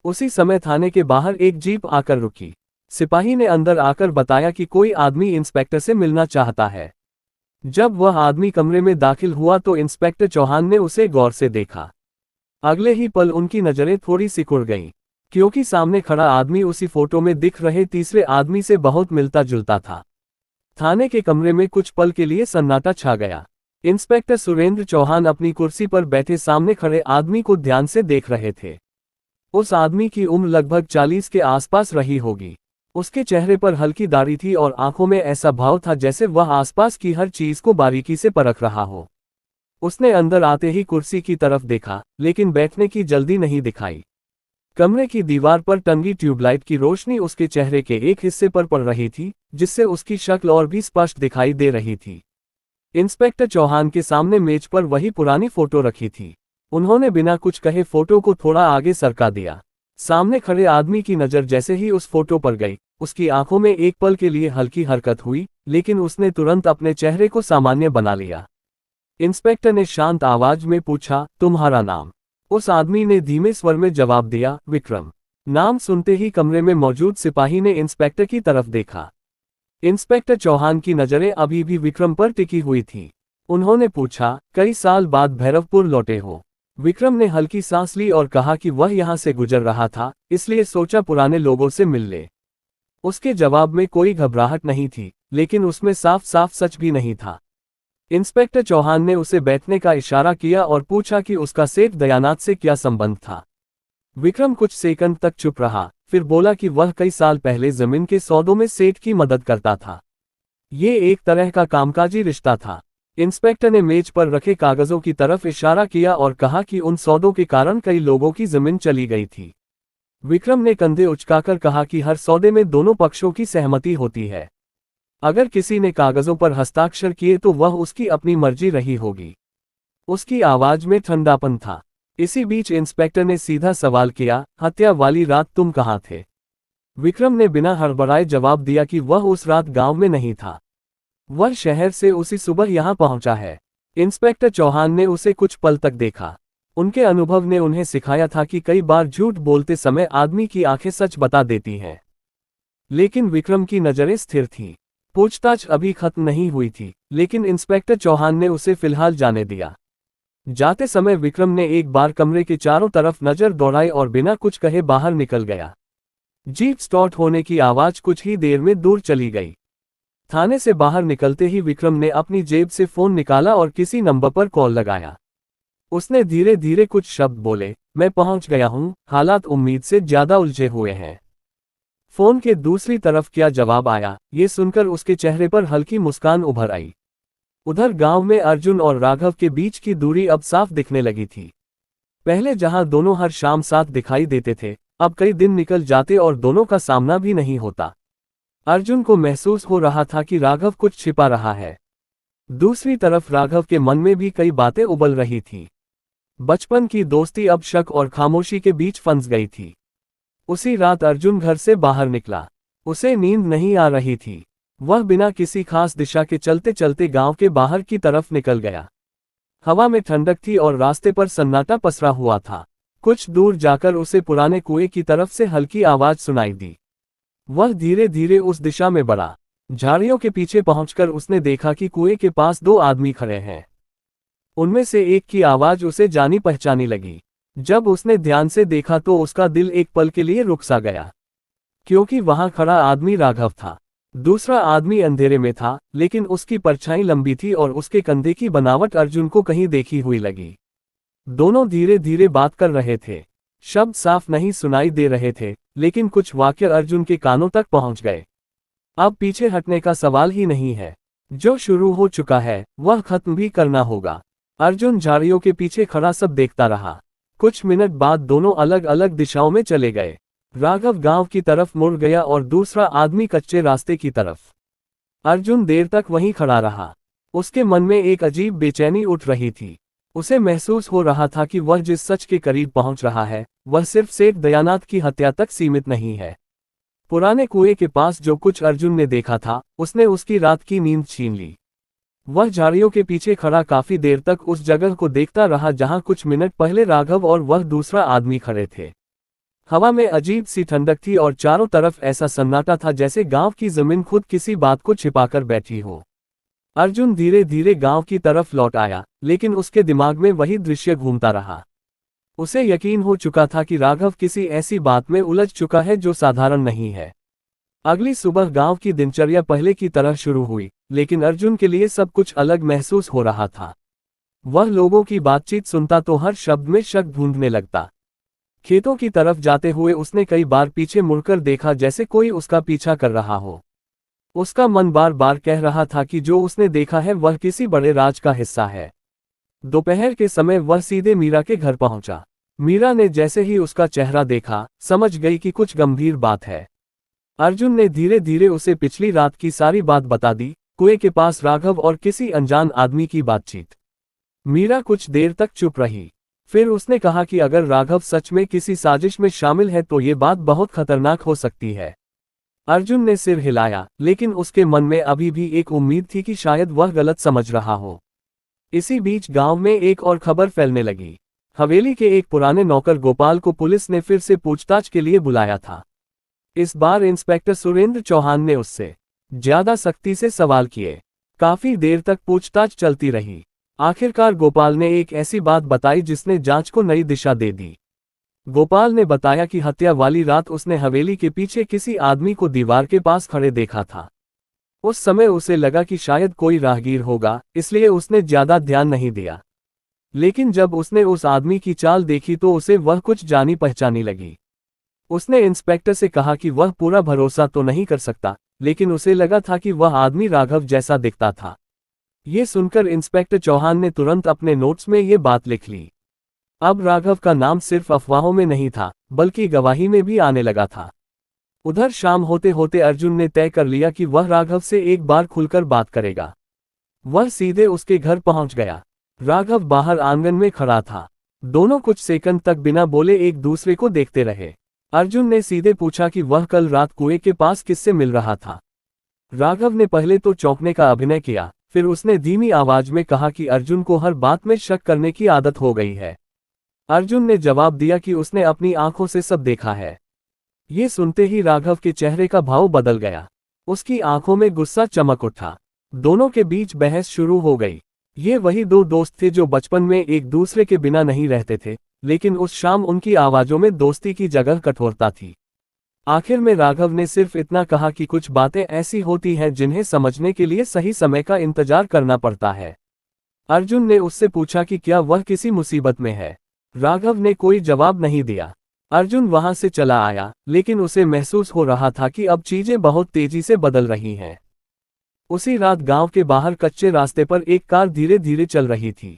उसी समय थाने के बाहर एक जीप आकर रुकी। सिपाही ने अंदर आकर बताया कि कोई आदमी इंस्पेक्टर से मिलना चाहता है। जब वह आदमी कमरे में दाखिल हुआ तो इंस्पेक्टर चौहान ने उसे गौर से देखा। अगले ही पल उनकी नजरें थोड़ी सिकुड़ गईं। क्योंकि सामने खड़ा आदमी उसी फोटो में दिख रहे तीसरे आदमी से बहुत मिलता जुलता था। थाने के कमरे में कुछ पल के लिए सन्नाटा छा गया। इंस्पेक्टर सुरेंद्र चौहान अपनी कुर्सी पर बैठे सामने खड़े आदमी को ध्यान से देख रहे थे। उस आदमी की उम्र लगभग 40 के आसपास रही होगी। उसके चेहरे पर हल्की दाढ़ी थी और आंखों में ऐसा भाव था जैसे वह आसपास की हर चीज को बारीकी से परख रहा हो। उसने अंदर आते ही कुर्सी की तरफ देखा, लेकिन बैठने की जल्दी नहीं दिखाई। कमरे की दीवार पर टंगी ट्यूबलाइट की रोशनी उसके चेहरे के एक हिस्से पर पड़ रही थी, जिससे उसकी शक्ल और भी स्पष्ट दिखाई दे रही थी। इंस्पेक्टर चौहान के सामने मेज पर वही पुरानी फोटो रखी थी। उन्होंने बिना कुछ कहे फोटो को थोड़ा आगे सरका दिया। सामने खड़े आदमी की नज़र जैसे ही उस फोटो पर गई, उसकी आंखों में एक पल के लिए हल्की हरकत हुई, लेकिन उसने तुरंत अपने चेहरे को सामान्य बना लिया। इंस्पेक्टर ने शांत आवाज में पूछा, तुम्हारा नाम? उस आदमी ने धीमे स्वर में जवाब दिया, विक्रम। नाम सुनते ही कमरे में मौजूद सिपाही ने इंस्पेक्टर की तरफ देखा। इंस्पेक्टर चौहान की नजरें अभी भी विक्रम पर टिकी हुई थी। उन्होंने पूछा, कई साल बाद भैरवपुर लौटे हो? विक्रम ने हल्की सांस ली और कहा कि वह यहां से गुजर रहा था, इसलिए सोचा पुराने लोगों से मिल ले। उसके जवाब में कोई घबराहट नहीं थी, लेकिन उसमें साफ साफ सच भी नहीं था। इंस्पेक्टर चौहान ने उसे बैठने का इशारा किया और पूछा कि उसका सेठ दयानाथ से क्या संबंध था। विक्रम कुछ सेकंड तक चुप रहा, फिर बोला कि वह कई साल पहले जमीन के सौदों में सेठ की मदद करता था। ये एक तरह का कामकाजी रिश्ता था। इंस्पेक्टर ने मेज पर रखे कागजों की तरफ इशारा किया और कहा कि उन सौदों के कारण कई लोगों की जमीन चली गई थी। विक्रम ने कंधे उचकाकर कहा कि हर सौदे में दोनों पक्षों की सहमति होती है। अगर किसी ने कागजों पर हस्ताक्षर किए तो वह उसकी अपनी मर्जी रही होगी। उसकी आवाज में ठंडापन था। इसी बीच इंस्पेक्टर ने सीधा सवाल किया, हत्या वाली रात तुम कहाँ थे? विक्रम ने बिना हड़बड़ाए जवाब दिया कि वह उस रात गांव में नहीं था। वह शहर से उसी सुबह यहां पहुंचा है। इंस्पेक्टर चौहान ने उसे कुछ पल तक देखा। उनके अनुभव ने उन्हें सिखाया था कि कई बार झूठ बोलते समय आदमी की आंखें सच बता देती हैं। लेकिन विक्रम की नजरें स्थिर थीं। पूछताछ अभी खत्म नहीं हुई थी, लेकिन इंस्पेक्टर चौहान ने उसे फिलहाल जाने दिया। जाते समय विक्रम ने एक बार कमरे के चारों तरफ नजर दौड़ाई और बिना कुछ कहे बाहर निकल गया। जीप स्टार्ट होने की आवाज कुछ ही देर में दूर चली गई। थाने से बाहर निकलते ही विक्रम ने अपनी जेब से फोन निकाला और किसी नंबर पर कॉल लगाया। उसने धीरे धीरे कुछ शब्द बोले, मैं पहुंच गया हूं, हालात उम्मीद से ज्यादा उलझे हुए हैं। फोन के दूसरी तरफ क्या जवाब आया, ये सुनकर उसके चेहरे पर हल्की मुस्कान उभर आई। उधर गांव में अर्जुन और राघव के बीच की दूरी अब साफ दिखने लगी थी। पहले जहां दोनों हर शाम साथ दिखाई देते थे, अब कई दिन निकल जाते और दोनों का सामना भी नहीं होता। अर्जुन को महसूस हो रहा था कि राघव कुछ छिपा रहा है। दूसरी तरफ राघव के मन में भी कई बातें उबल रही थी। बचपन की दोस्ती अब शक और खामोशी के बीच फंस गई थी। उसी रात अर्जुन घर से बाहर निकला। उसे नींद नहीं आ रही थी। वह बिना किसी खास दिशा के चलते चलते गांव के बाहर की तरफ निकल गया। हवा में ठंडक थी और रास्ते पर सन्नाटा पसरा हुआ था। कुछ दूर जाकर उसे पुराने कुएं की तरफ से हल्की आवाज सुनाई दी। वह धीरे धीरे उस दिशा में बढ़ा। झाड़ियों के पीछे पहुंचकर उसने देखा कि कुएं के पास दो आदमी खड़े हैं। उनमें से एक की आवाज उसे जानी पहचानी लगी। जब उसने ध्यान से देखा तो उसका दिल एक पल के लिए रुक सा गया, क्योंकि वहां खड़ा आदमी राघव था। दूसरा आदमी अंधेरे में था, लेकिन उसकी परछाई लंबी थी और उसके कंधे की बनावट अर्जुन को कहीं देखी हुई लगी। दोनों धीरे धीरे बात कर रहे थे। शब्द साफ नहीं सुनाई दे रहे थे, लेकिन कुछ वाक्य अर्जुन के कानों तक पहुंच गए। अब पीछे हटने का सवाल ही नहीं है। जो शुरू हो चुका है वह खत्म भी करना होगा। अर्जुन झाड़ियों के पीछे खड़ा सब देखता रहा। कुछ मिनट बाद दोनों अलग अलग दिशाओं में चले गए। राघव गांव की तरफ मुड़ गया और दूसरा आदमी कच्चे रास्ते की तरफ। अर्जुन देर तक वहीं खड़ा रहा। उसके मन में एक अजीब बेचैनी उठ रही थी। उसे महसूस हो रहा था कि वह जिस सच के करीब पहुंच रहा है, वह सिर्फ सेठ दयानाथ की हत्या तक सीमित नहीं है। पुराने कुएं के पास जो कुछ अर्जुन ने देखा था, उसने उसकी रात की नींद छीन ली। वह झाड़ियों के पीछे खड़ा काफी देर तक उस जगह को देखता रहा जहां कुछ मिनट पहले राघव और वह दूसरा आदमी खड़े थे। हवा में अजीब सी ठंडक थी और चारों तरफ ऐसा सन्नाटा था जैसे गांव की जमीन खुद किसी बात को छिपाकर बैठी हो। अर्जुन धीरे धीरे गांव की तरफ लौट आया, लेकिन उसके दिमाग में वही दृश्य घूमता रहा। उसे यकीन हो चुका था कि राघव किसी ऐसी बात में उलझ चुका है जो साधारण नहीं है। अगली सुबह गांव की दिनचर्या पहले की तरह शुरू हुई, लेकिन अर्जुन के लिए सब कुछ अलग महसूस हो रहा था। वह लोगों की बातचीत सुनता तो हर शब्द में शक ढूंढने लगता। खेतों की तरफ जाते हुए उसने कई बार पीछे मुड़कर देखा, जैसे कोई उसका पीछा कर रहा हो। उसका मन बार बार कह रहा था कि जो उसने देखा है वह किसी बड़े राज का हिस्सा है। दोपहर के समय वह सीधे मीरा के घर पहुंचा। मीरा ने जैसे ही उसका चेहरा देखा, समझ गई कि कुछ गंभीर बात है। अर्जुन ने धीरे धीरे उसे पिछली रात की सारी बात बता दी, कुएं के पास राघव और किसी अनजान आदमी की बातचीत। मीरा कुछ देर तक चुप रही। फिर उसने कहा कि अगर राघव सच में किसी साजिश में शामिल है तो ये बात बहुत खतरनाक हो सकती है। अर्जुन ने सिर हिलाया, लेकिन उसके मन में अभी भी एक उम्मीद थी कि शायद वह गलत समझ रहा हो। इसी बीच गांव में एक और खबर फैलने लगी। हवेली के एक पुराने नौकर गोपाल को पुलिस ने फिर से पूछताछ के लिए बुलाया था। इस बार इंस्पेक्टर सुरेंद्र चौहान ने उससे ज्यादा सख्ती से सवाल किए। काफी देर तक पूछताछ चलती रही। आखिरकार गोपाल ने एक ऐसी बात बताई जिसने जांच को नई दिशा दे दी। गोपाल ने बताया कि हत्या वाली रात उसने हवेली के पीछे किसी आदमी को दीवार के पास खड़े देखा था। उस समय उसे लगा कि शायद कोई राहगीर होगा, इसलिए उसने ज्यादा ध्यान नहीं दिया। लेकिन जब उसने उस आदमी की चाल देखी तो उसे वह कुछ जानी पहचानी लगी। उसने इंस्पेक्टर से कहा कि वह पूरा भरोसा तो नहीं कर सकता, लेकिन उसे लगा था कि वह आदमी राघव जैसा दिखता था। ये सुनकर इंस्पेक्टर चौहान ने तुरंत अपने नोट्स में ये बात लिख ली। अब राघव का नाम सिर्फ अफवाहों में नहीं था, बल्कि गवाही में भी आने लगा था। उधर शाम होते होते अर्जुन ने तय कर लिया कि वह राघव से एक बार खुलकर बात करेगा। वह सीधे उसके घर पहुंच गया। राघव बाहर आंगन में खड़ा था। दोनों कुछ सेकंड तक बिना बोले एक दूसरे को देखते रहे। अर्जुन ने सीधे पूछा कि वह कल रात कुएं के पास किससे मिल रहा था। राघव ने पहले तो चौंकने का अभिनय किया, फिर उसने धीमी आवाज में कहा कि अर्जुन को हर बात में शक करने की आदत हो गई है। अर्जुन ने जवाब दिया कि उसने अपनी आंखों से सब देखा है। ये सुनते ही राघव के चेहरे का भाव बदल गया। उसकी आंखों में गुस्सा चमक उठा। दोनों के बीच बहस शुरू हो गई। ये वही दो दोस्त थे जो बचपन में एक दूसरे के बिना नहीं रहते थे, लेकिन उस शाम उनकी आवाजों में दोस्ती की जगह कठोरता थी। आखिर में राघव ने सिर्फ इतना कहा कि कुछ बातें ऐसी होती हैं जिन्हें समझने के लिए सही समय का इंतजार करना पड़ता है। अर्जुन ने उससे पूछा कि क्या वह किसी मुसीबत में है। राघव ने कोई जवाब नहीं दिया। अर्जुन वहां से चला आया, लेकिन उसे महसूस हो रहा था कि अब चीजें बहुत तेजी से बदल रही हैं। उसी रात गांव के बाहर कच्चे रास्ते पर एक कार धीरे धीरे चल रही थी।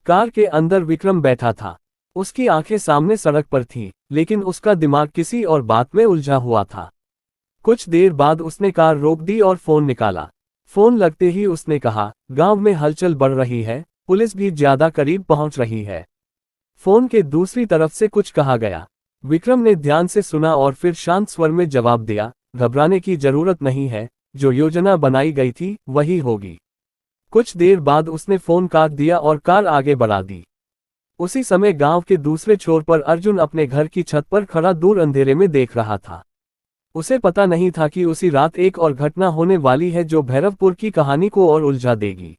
कार के अंदर विक्रम बैठा था। उसकी आंखें सामने सड़क पर थीं, लेकिन उसका दिमाग किसी और बात में उलझा हुआ था। कुछ देर बाद उसने कार रोक दी और फोन निकाला। फोन लगते ही उसने कहा, गांव में हलचल बढ़ रही है, पुलिस भी ज्यादा करीब पहुंच रही है। फोन के दूसरी तरफ से कुछ कहा गया। विक्रम ने ध्यान से सुना और फिर शांत स्वर में जवाब दिया, घबराने की जरूरत नहीं है, जो योजना बनाई गई थी वही होगी। कुछ देर बाद उसने फोन काट दिया और कार आगे बढ़ा दी। उसी समय गांव के दूसरे छोर पर अर्जुन अपने घर की छत पर खड़ा दूर अंधेरे में देख रहा था। उसे पता नहीं था कि उसी रात एक और घटना होने वाली है जो भैरवपुर की कहानी को और उलझा देगी।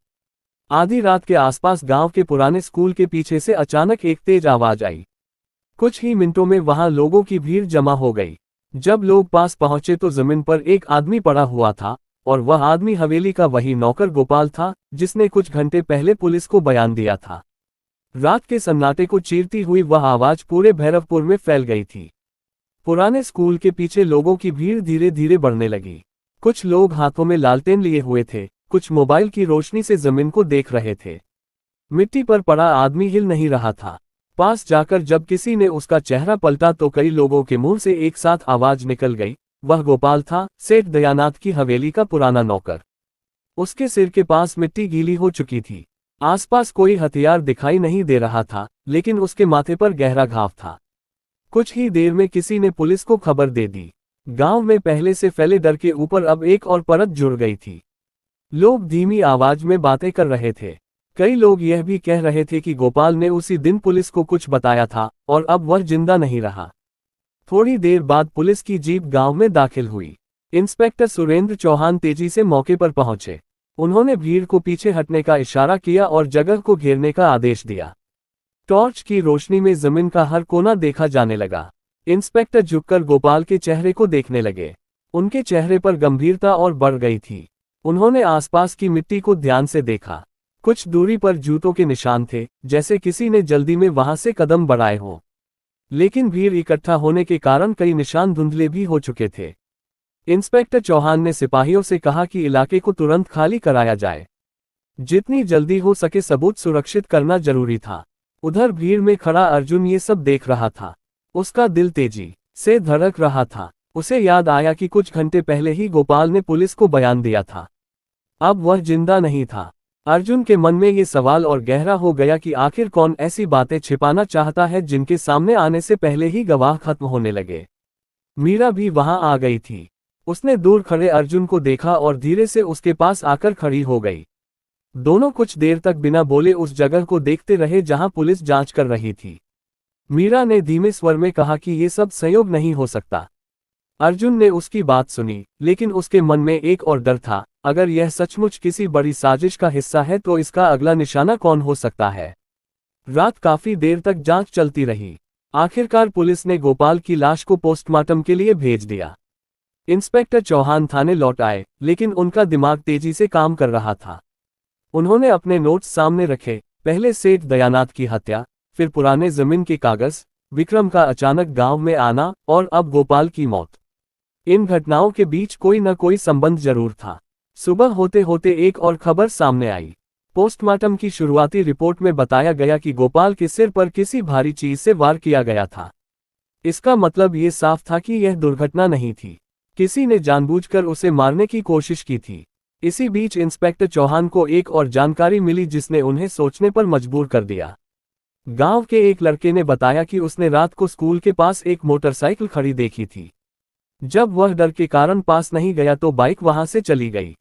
आधी रात के आसपास गांव के पुराने स्कूल के पीछे से अचानक एक तेज आवाज आई। कुछ ही मिनटों में वहां लोगों की भीड़ जमा हो गई। जब लोग पास पहुंचे तो जमीन पर एक आदमी पड़ा हुआ था, और वह आदमी हवेली का वही नौकर गोपाल था जिसने कुछ घंटे पहले पुलिस को बयान दिया था। रात के सन्नाटे को चीरती हुई वह आवाज पूरे भैरवपुर में फैल गई थी। पुराने स्कूल के पीछे लोगों की भीड़ धीरे धीरे बढ़ने लगी। कुछ लोग हाथों में लालटेन लिए हुए थे, कुछ मोबाइल की रोशनी से जमीन को देख रहे थे। मिट्टी पर पड़ा आदमी हिल नहीं रहा था। पास जाकर जब किसी ने उसका चेहरा पलटा तो कई लोगों के मुंह से एक साथ आवाज निकल गई, वह गोपाल था, सेठ दयानाथ की हवेली का पुराना नौकर। उसके सिर के पास मिट्टी गीली हो चुकी थी। आसपास कोई हथियार दिखाई नहीं दे रहा था, लेकिन उसके माथे पर गहरा घाव था। कुछ ही देर में किसी ने पुलिस को खबर दे दी। गांव में पहले से फैले डर के ऊपर अब एक और परत जुड़ गई थी। लोग धीमी आवाज में बातें कर रहे थे। कई लोग यह भी कह रहे थे कि गोपाल ने उसी दिन पुलिस को कुछ बताया था और अब वह जिंदा नहीं रहा। थोड़ी देर बाद पुलिस की जीप गांव में दाखिल हुई। इंस्पेक्टर सुरेंद्र चौहान तेजी से मौके पर पहुंचे। उन्होंने भीड़ को पीछे हटने का इशारा किया और जगह को घेरने का आदेश दिया। टॉर्च की रोशनी में जमीन का हर कोना देखा जाने लगा। इंस्पेक्टर झुककर गोपाल के चेहरे को देखने लगे। उनके चेहरे पर गंभीरता और बढ़ गई थी। उन्होंने आसपास की मिट्टी को ध्यान से देखा। कुछ दूरी पर जूतों के निशान थे, जैसे किसी ने जल्दी में वहां से कदम बढ़ाए हों। लेकिन भीड़ इकट्ठा होने के कारण कई निशान धुंधले भी हो चुके थे। इंस्पेक्टर चौहान ने सिपाहियों से कहा कि इलाके को तुरंत खाली कराया जाए। जितनी जल्दी हो सके सबूत सुरक्षित करना जरूरी था। उधर भीड़ में खड़ा अर्जुन ये सब देख रहा था। उसका दिल तेजी से धड़क रहा था। उसे याद आया कि कुछ घंटे पहले ही गोपाल ने पुलिस को बयान दिया था। अब वह जिंदा नहीं था। अर्जुन के मन में ये सवाल और गहरा हो गया कि आखिर कौन ऐसी बातें छिपाना चाहता है जिनके सामने आने से पहले ही गवाह खत्म होने लगे। मीरा भी वहां आ गई थी। उसने दूर खड़े अर्जुन को देखा और धीरे से उसके पास आकर खड़ी हो गई। दोनों कुछ देर तक बिना बोले उस जगह को देखते रहे जहां पुलिस जांच कर रही थी। मीरा ने धीमे स्वर में कहा कि ये सब संयोग नहीं हो सकता। अर्जुन ने उसकी बात सुनी, लेकिन उसके मन में एक और डर था। अगर यह सचमुच किसी बड़ी साजिश का हिस्सा है तो इसका अगला निशाना कौन हो सकता है। रात काफी देर तक जांच चलती रही। आखिरकार पुलिस ने गोपाल की लाश को पोस्टमार्टम के लिए भेज दिया। इंस्पेक्टर चौहान थाने लौट आए, लेकिन उनका दिमाग तेजी से काम कर रहा था। उन्होंने अपने नोट्स सामने रखे। पहले सेठ दयानाथ की हत्या, फिर पुराने जमीन के कागज, विक्रम का अचानक गांव में आना और अब गोपाल की मौत। इन घटनाओं के बीच कोई न कोई संबंध जरूर था। सुबह होते होते एक और खबर सामने आई। पोस्टमार्टम की शुरुआती रिपोर्ट में बताया गया कि गोपाल के सिर पर किसी भारी चीज से वार किया गया था। इसका मतलब ये साफ था कि यह दुर्घटना नहीं थी। किसी ने जानबूझकर उसे मारने की कोशिश की थी। इसी बीच इंस्पेक्टर चौहान को एक और जानकारी मिली जिसने उन्हें सोचने पर मजबूर कर दिया। गांव के एक लड़के ने बताया कि उसने रात को स्कूल के पास एक मोटरसाइकिल खड़ी देखी थी। जब वह डर के कारण पास नहीं गया तो बाइक वहां से चली गई।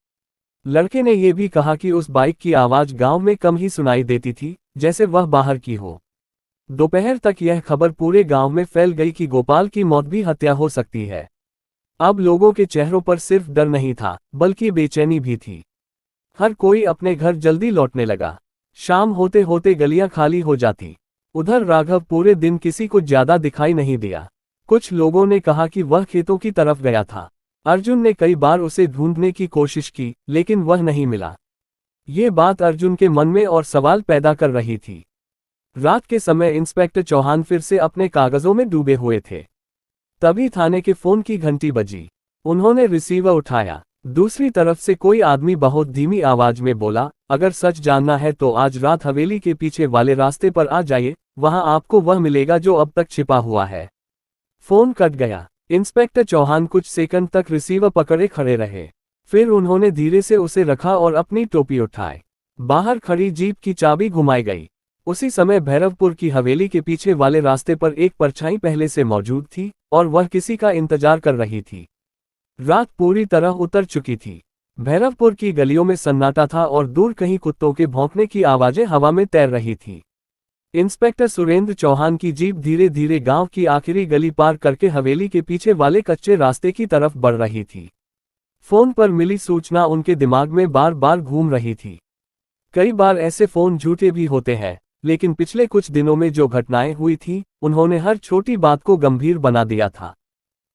लड़के ने यह भी कहा कि उस बाइक की आवाज गांव में कम ही सुनाई देती थी, जैसे वह बाहर की हो। दोपहर तक यह खबर पूरे गांव में फैल गई कि गोपाल की मौत भी हत्या हो सकती है। अब लोगों के चेहरों पर सिर्फ डर नहीं था, बल्कि बेचैनी भी थी। हर कोई अपने घर जल्दी लौटने लगा। शाम होते होते गलियां खाली हो जाती। उधर राघव पूरे दिन किसी को ज्यादा दिखाई नहीं दिया। कुछ लोगों ने कहा कि वह खेतों की तरफ गया था। अर्जुन ने कई बार उसे ढूंढने की कोशिश की, लेकिन वह नहीं मिला। ये बात अर्जुन के मन में और सवाल पैदा कर रही थी। रात के समय इंस्पेक्टर चौहान फिर से अपने कागजों में डूबे हुए थे। तभी थाने के फोन की घंटी बजी। उन्होंने रिसीवर उठाया। दूसरी तरफ से कोई आदमी बहुत धीमी आवाज में बोला, अगर सच जानना है तो आज रात हवेली के पीछे वाले रास्ते पर आ जाइए, वहां आपको वह मिलेगा जो अब तक छिपा हुआ है। फोन कट गया। इंस्पेक्टर चौहान कुछ सेकंड तक रिसीवर पकड़े खड़े रहे। फिर उन्होंने धीरे से उसे रखा और अपनी टोपी उठाई। बाहर खड़ी जीप की चाबी घुमाई गई। उसी समय भैरवपुर की हवेली के पीछे वाले रास्ते पर एक परछाई पहले से मौजूद थी और वह किसी का इंतजार कर रही थी। रात पूरी तरह उतर चुकी थी। भैरवपुर की गलियों में सन्नाटा था और दूर कहीं कुत्तों के भौंकने की आवाजें हवा में तैर रही थी। इंस्पेक्टर सुरेंद्र चौहान की जीप धीरे धीरे गांव की आखिरी गली पार करके हवेली के पीछे वाले कच्चे रास्ते की तरफ बढ़ रही थी। फोन पर मिली सूचना उनके दिमाग में बार बार घूम रही थी। कई बार ऐसे फोन झूठे भी होते हैं, लेकिन पिछले कुछ दिनों में जो घटनाएं हुई थी, उन्होंने हर छोटी बात को गंभीर बना दिया था।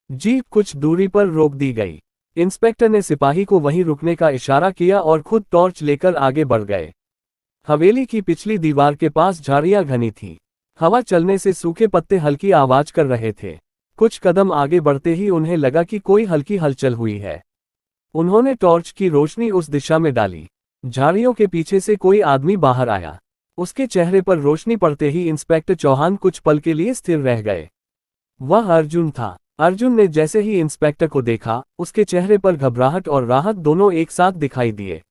जीप कुछ दूरी पर रोक दी गई। इंस्पेक्टर ने सिपाही को वहीं रुकने का इशारा किया और खुद टॉर्च लेकर आगे बढ़ गए। हवेली की पिछली दीवार के पास झाड़ियां घनी थी। हवा चलने से सूखे पत्ते हल्की आवाज कर रहे थे। कुछ कदम आगे बढ़ते ही उन्हें लगा कि कोई हल्की हलचल हुई है। उन्होंने टॉर्च की रोशनी उस दिशा में डाली। झाड़ियों के पीछे से कोई आदमी बाहर आया। उसके चेहरे पर रोशनी पड़ते ही इंस्पेक्टर चौहान कुछ पल के लिए स्थिर रह गए। वह अर्जुन था। अर्जुन ने जैसे ही इंस्पेक्टर को देखा, उसके चेहरे पर घबराहट और राहत दोनों एक साथ दिखाई दिए।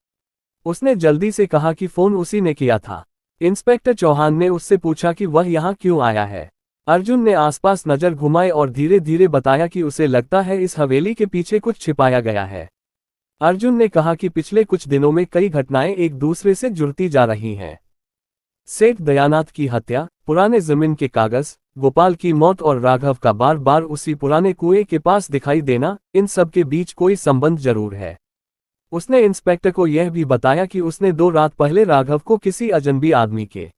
उसने जल्दी से कहा कि फोन उसी ने किया था। इंस्पेक्टर चौहान ने उससे पूछा कि वह यहाँ क्यों आया है। अर्जुन ने आसपास नजर घुमाई और धीरे धीरे बताया कि उसे लगता है इस हवेली के पीछे कुछ छिपाया गया है। अर्जुन ने कहा कि पिछले कुछ दिनों में कई घटनाएं एक दूसरे से जुड़ती जा रही हैं। सेठ दयानाथ की हत्या, पुराने जमीन के कागज, गोपाल की मौत और राघव का बार बार उसी पुराने कुएं के पास दिखाई देना, इन सब के बीच कोई संबंध जरूर है। उसने इंस्पेक्टर को यह भी बताया कि उसने 2 रात पहले राघव को किसी अजनबी आदमी के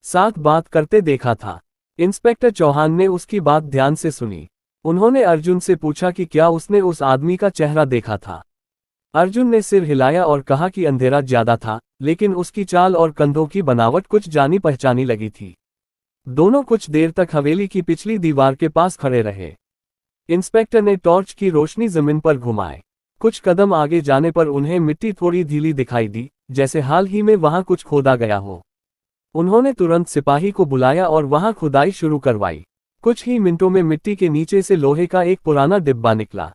साथ बात करते देखा था। इंस्पेक्टर चौहान ने उसकी बात ध्यान से सुनी। उन्होंने अर्जुन से पूछा कि क्या उसने उस आदमी का चेहरा देखा था। अर्जुन ने सिर हिलाया और कहा कि अंधेरा ज्यादा था, लेकिन उसकी चाल और कंधों की बनावट कुछ जानी पहचानी लगी थी। दोनों कुछ देर तक हवेली की पिछली दीवार के पास खड़े रहे। इंस्पेक्टर ने टॉर्च की रोशनी जमीन पर घुमाई। कुछ कदम आगे जाने पर उन्हें मिट्टी थोड़ी ढीली दिखाई दी, जैसे हाल ही में वहां कुछ खोदा गया हो। उन्होंने तुरंत सिपाही को बुलाया और वहां खुदाई शुरू करवाई। कुछ ही मिनटों में मिट्टी के नीचे से लोहे का एक पुराना डिब्बा निकला।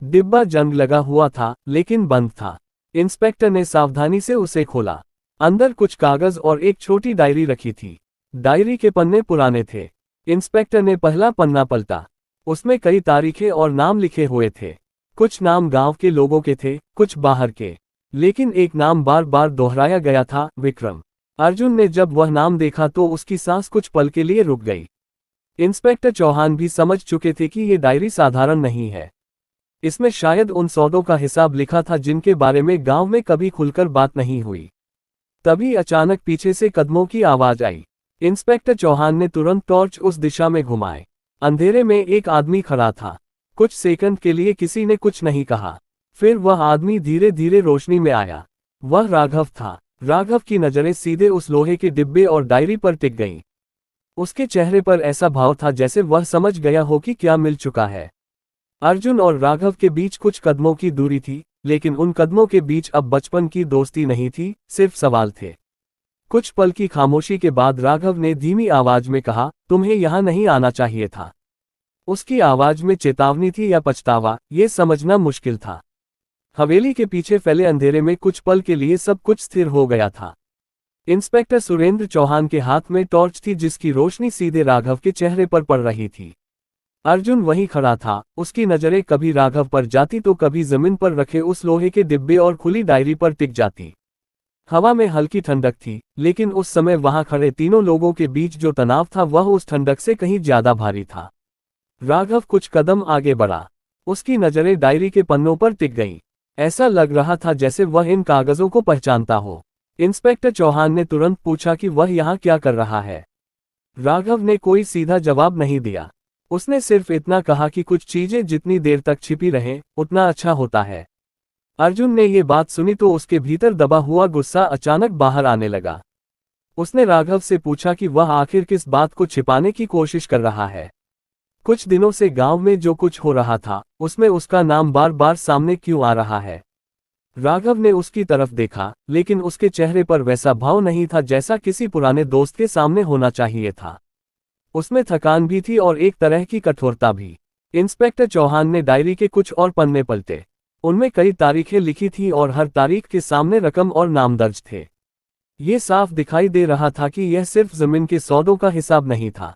डिब्बा जंग लगा हुआ था, लेकिन बंद था। इंस्पेक्टर ने सावधानी से उसे खोला। अंदर कुछ कागज और एक छोटी डायरी रखी थी। डायरी के पन्ने पुराने थे। इंस्पेक्टर ने पहला पन्ना पलटा। उसमें कई तारीखें और नाम लिखे हुए थे। कुछ नाम गांव के लोगों के थे, कुछ बाहर के, लेकिन एक नाम बार बार दोहराया गया था, विक्रम। अर्जुन ने जब वह नाम देखा तो उसकी सांस कुछ पल के लिए रुक गई। इंस्पेक्टर चौहान भी समझ चुके थे कि ये डायरी साधारण नहीं है। इसमें शायद उन सौदों का हिसाब लिखा था जिनके बारे में गांव में कभी खुलकर बात नहीं हुई। तभी अचानक पीछे से कदमों की आवाज आई। इंस्पेक्टर चौहान ने तुरंत टॉर्च उस दिशा में घुमाए। अंधेरे में एक आदमी खड़ा था। कुछ सेकंड के लिए किसी ने कुछ नहीं कहा। फिर वह आदमी धीरे धीरे रोशनी में आया। वह राघव था। राघव की नजरें सीधे उस लोहे के डिब्बे और डायरी पर टिक गईं। उसके चेहरे पर ऐसा भाव था जैसे वह समझ गया हो कि क्या मिल चुका है। अर्जुन और राघव के बीच कुछ कदमों की दूरी थी, लेकिन उन कदमों के बीच अब बचपन की दोस्ती नहीं थी, सिर्फ सवाल थे। कुछ पल की खामोशी के बाद राघव ने धीमी आवाज में कहा, तुम्हें यहां नहीं आना चाहिए था। उसकी आवाज में चेतावनी थी या पछतावा, ये समझना मुश्किल था। हवेली के पीछे फैले अंधेरे में कुछ पल के लिए सब कुछ स्थिर हो गया था। इंस्पेक्टर सुरेंद्र चौहान के हाथ में टॉर्च थी जिसकी रोशनी सीधे राघव के चेहरे पर पड़ रही थी। अर्जुन वहीं खड़ा था। उसकी नजरें कभी राघव पर जाती तो कभी जमीन पर रखे उस लोहे के डिब्बे और खुली डायरी पर टिक जाती। हवा में हल्की ठंडक थी, लेकिन उस समय वहां खड़े तीनों लोगों के बीच जो तनाव था वह उस ठंडक से कहीं ज्यादा भारी था। राघव कुछ कदम आगे बढ़ा। उसकी नजरें डायरी के पन्नों पर टिक गईं। ऐसा लग रहा था जैसे वह इन कागजों को पहचानता हो। इंस्पेक्टर चौहान ने तुरंत पूछा कि वह यहाँ क्या कर रहा है। राघव ने कोई सीधा जवाब नहीं दिया। उसने सिर्फ इतना कहा कि कुछ चीजें जितनी देर तक छिपी रहें, उतना अच्छा होता है। अर्जुन ने ये बात सुनी तो उसके भीतर दबा हुआ गुस्सा अचानक बाहर आने लगा। उसने राघव से पूछा कि वह आखिर किस बात को छिपाने की कोशिश कर रहा है। कुछ दिनों से गांव में जो कुछ हो रहा था, उसमें उसका नाम बार बार सामने क्यों आ रहा है। राघव ने उसकी तरफ देखा, लेकिन उसके चेहरे पर वैसा भाव नहीं था जैसा किसी पुराने दोस्त के सामने होना चाहिए था। उसमें थकान भी थी और एक तरह की कठोरता भी। इंस्पेक्टर चौहान ने डायरी के कुछ और पन्ने पलटे। उनमें कई तारीखें लिखी थीं और हर तारीख के सामने रकम और नाम दर्ज थे। ये साफ दिखाई दे रहा था कि यह सिर्फ जमीन के सौदों का हिसाब नहीं था।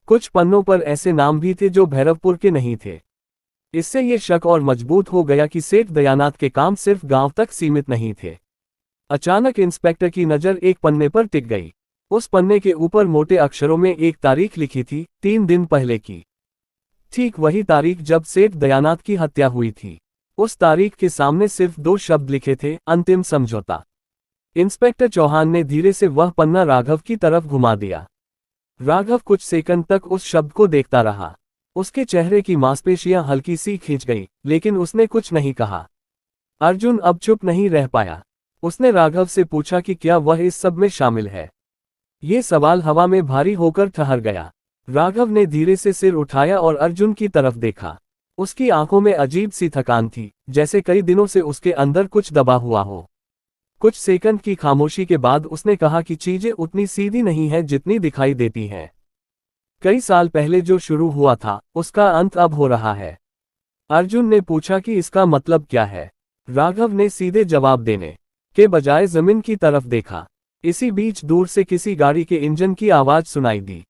कुछ पन्नों पर ऐसे नाम भी थे जो भैरवपुर के नहीं थे। इससे ये शक और मजबूत हो गया कि सेठ दयानाथ के काम सिर्फ गांव तक सीमित नहीं थे। अचानक इंस्पेक्टर की नज़र एक पन्ने पर टिक गई। उस पन्ने के ऊपर मोटे अक्षरों में एक तारीख लिखी थी, 3 दिन पहले की। ठीक वही तारीख जब सेठ दयानाथ की हत्या हुई थी। उस तारीख के सामने सिर्फ 2 शब्द लिखे थे, अंतिम समझौता। इंस्पेक्टर चौहान ने धीरे से वह पन्ना राघव की तरफ घुमा दिया। राघव कुछ सेकंड तक उस शब्द को देखता रहा। उसके चेहरे की मांसपेशियां हल्की सी खींच गईं, लेकिन उसने कुछ नहीं कहा। अर्जुन अब चुप नहीं रह पाया। उसने राघव से पूछा कि क्या वह इस सब में शामिल है। ये सवाल हवा में भारी होकर ठहर गया। राघव ने धीरे से सिर उठाया और अर्जुन की तरफ देखा। उसकी आंखों में अजीब सी थकान थी, जैसे कई दिनों से उसके अंदर कुछ दबा हुआ हो। कुछ सेकंड की खामोशी के बाद उसने कहा कि चीजें उतनी सीधी नहीं है जितनी दिखाई देती हैं। कई साल पहले जो शुरू हुआ था, उसका अंत अब हो रहा है। अर्जुन ने पूछा कि इसका मतलब क्या है। राघव ने सीधे जवाब देने के बजाय जमीन की तरफ देखा। इसी बीच दूर से किसी गाड़ी के इंजन की आवाज सुनाई दी।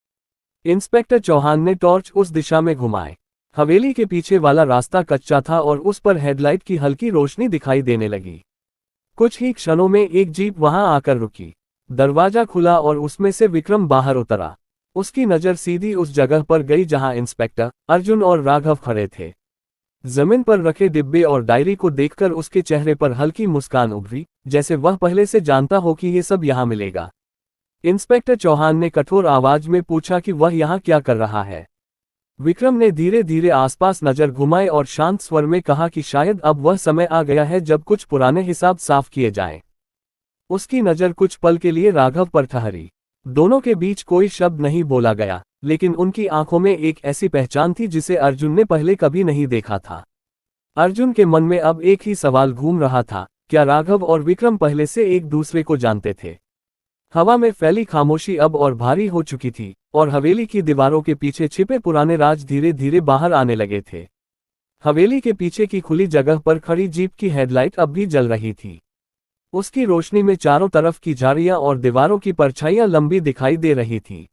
इंस्पेक्टर चौहान ने टॉर्च उस दिशा में घुमाए। हवेली के पीछे वाला रास्ता कच्चा था और उस पर हेडलाइट की हल्की रोशनी दिखाई देने लगी। कुछ ही क्षणों में एक जीप वहां आकर रुकी। दरवाजा खुला और उसमें से विक्रम बाहर उतरा। उसकी नज़र सीधी उस जगह पर गई जहां इंस्पेक्टर, अर्जुन और राघव खड़े थे। जमीन पर रखे डिब्बे और डायरी को देखकर उसके चेहरे पर हल्की मुस्कान उभरी, जैसे वह पहले से जानता हो कि ये सब यहां मिलेगा। इंस्पेक्टर चौहान ने कठोर आवाज में पूछा कि वह यहाँ क्या कर रहा है। विक्रम ने धीरे धीरे आसपास नजर घुमाई और शांत स्वर में कहा कि शायद अब वह समय आ गया है जब कुछ पुराने हिसाब साफ किए जाएं। उसकी नजर कुछ पल के लिए राघव पर ठहरी। दोनों के बीच कोई शब्द नहीं बोला गया, लेकिन उनकी आंखों में एक ऐसी पहचान थी जिसे अर्जुन ने पहले कभी नहीं देखा था। अर्जुन के मन में अब एक ही सवाल घूम रहा था, क्या राघव और विक्रम पहले से एक दूसरे को जानते थे? हवा में फैली खामोशी अब और भारी हो चुकी थी, और हवेली की दीवारों के पीछे छिपे पुराने राज धीरे धीरे बाहर आने लगे थे। हवेली के पीछे की खुली जगह पर खड़ी जीप की हेडलाइट अब भी जल रही थी। उसकी रोशनी में चारों तरफ की झाड़ियां और दीवारों की परछाइयां लंबी दिखाई दे रही थी।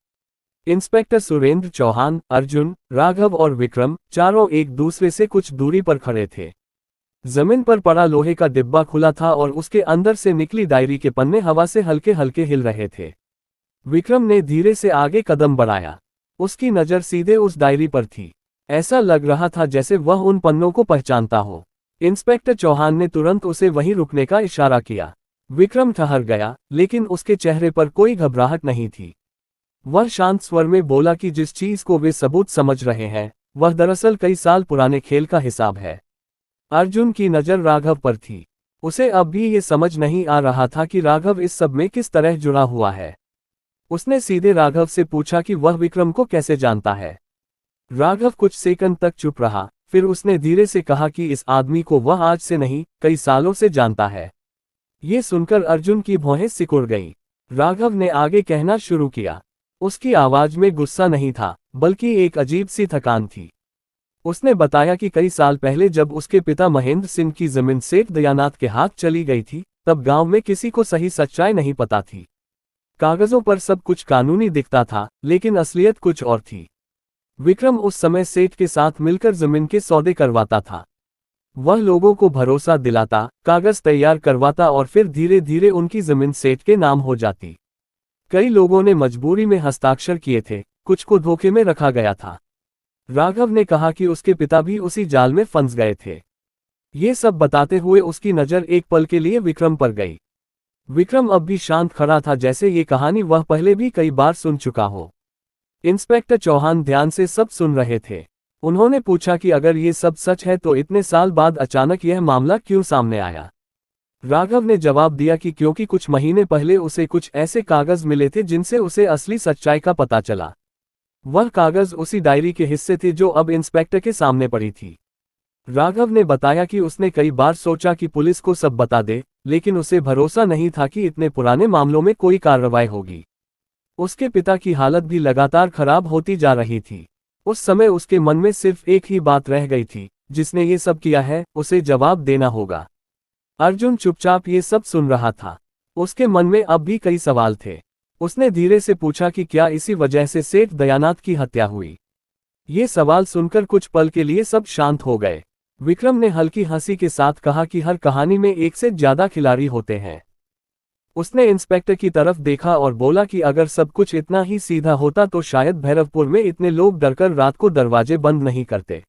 इंस्पेक्टर सुरेंद्र चौहान, अर्जुन, राघव और विक्रम चारों एक दूसरे से कुछ दूरी पर खड़े थे। जमीन पर पड़ा लोहे का डिब्बा खुला था और उसके अंदर से निकली डायरी के पन्ने हवा से हल्के हल्के हिल रहे थे। विक्रम ने धीरे से आगे कदम बढ़ाया। उसकी नज़र सीधे उस डायरी पर थी। ऐसा लग रहा था जैसे वह उन पन्नों को पहचानता हो। इंस्पेक्टर चौहान ने तुरंत उसे वहीं रुकने का इशारा किया। विक्रम ठहर गया, लेकिन उसके चेहरे पर कोई घबराहट नहीं थी। वह शांत स्वर में बोला कि जिस चीज को वे सबूत समझ रहे हैं, वह दरअसल कई साल पुराने खेल का हिसाब है। अर्जुन की नज़र राघव पर थी। उसे अब भी ये समझ नहीं आ रहा था कि राघव इस सब में किस तरह जुड़ा हुआ है। उसने सीधे राघव से पूछा कि वह विक्रम को कैसे जानता है। राघव कुछ सेकंड तक चुप रहा, फिर उसने धीरे से कहा कि इस आदमी को वह आज से नहीं, कई सालों से जानता है। ये सुनकर अर्जुन की भौहें सिकुड़ गईं। राघव ने आगे कहना शुरू किया। उसकी आवाज में गुस्सा नहीं था, बल्कि एक अजीब सी थकान थी। उसने बताया कि कई साल पहले जब उसके पिता महेंद्र सिंह की जमीन सेठ दयानाथ के हाथ चली गई थी, तब गांव में किसी को सही सच्चाई नहीं पता थी। कागजों पर सब कुछ कानूनी दिखता था, लेकिन असलियत कुछ और थी। विक्रम उस समय सेठ के साथ मिलकर जमीन के सौदे करवाता था। वह लोगों को भरोसा दिलाता, कागज तैयार करवाता और फिर धीरे धीरे उनकी जमीन सेठ के नाम हो जाती। कई लोगों ने मजबूरी में हस्ताक्षर किए थे, कुछ को धोखे में रखा गया था। राघव ने कहा कि उसके पिता भी उसी जाल में फंस गए थे। ये सब बताते हुए उसकी नज़र एक पल के लिए विक्रम पर गई। विक्रम अब भी शांत खड़ा था, जैसे ये कहानी वह पहले भी कई बार सुन चुका हो। इंस्पेक्टर चौहान ध्यान से सब सुन रहे थे। उन्होंने पूछा कि अगर ये सब सच है तो इतने साल बाद अचानक यह मामला क्यों सामने आया। राघव ने जवाब दिया कि क्योंकि कुछ महीने पहले उसे कुछ ऐसे कागज मिले थे जिनसे उसे असली सच्चाई का पता चला। वह कागज उसी डायरी के हिस्से थे जो अब इंस्पेक्टर के सामने पड़ी थी। राघव ने बताया कि उसने कई बार सोचा कि पुलिस को सब बता दे, लेकिन उसे भरोसा नहीं था कि इतने पुराने मामलों में कोई कार्रवाई होगी। उसके पिता की हालत भी लगातार खराब होती जा रही थी। उस समय उसके मन में सिर्फ एक ही बात रह गई थी, जिसने ये सब किया है, उसे जवाब देना होगा। अर्जुन चुपचाप ये सब सुन रहा था। उसके मन में अब भी कई सवाल थे। उसने धीरे से पूछा कि क्या इसी वजह से सेठ दयानाथ की हत्या हुई। ये सवाल सुनकर कुछ पल के लिए सब शांत हो गए। विक्रम ने हल्की हंसी के साथ कहा कि हर कहानी में एक से ज्यादा खिलाड़ी होते हैं। उसने इंस्पेक्टर की तरफ देखा और बोला कि अगर सब कुछ इतना ही सीधा होता तो शायद भैरवपुर में इतने लोग डरकर रात को दरवाजे बंद नहीं करते।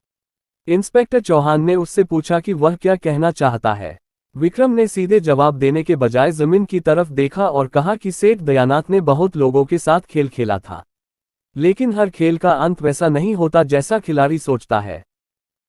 इंस्पेक्टर चौहान ने उससे पूछा कि वह क्या कहना चाहता है। विक्रम ने सीधे जवाब देने के बजाय जमीन की तरफ देखा और कहा कि सेठ दयानाथ ने बहुत लोगों के साथ खेल खेला था, लेकिन हर खेल का अंत वैसा नहीं होता जैसा खिलाड़ी सोचता है।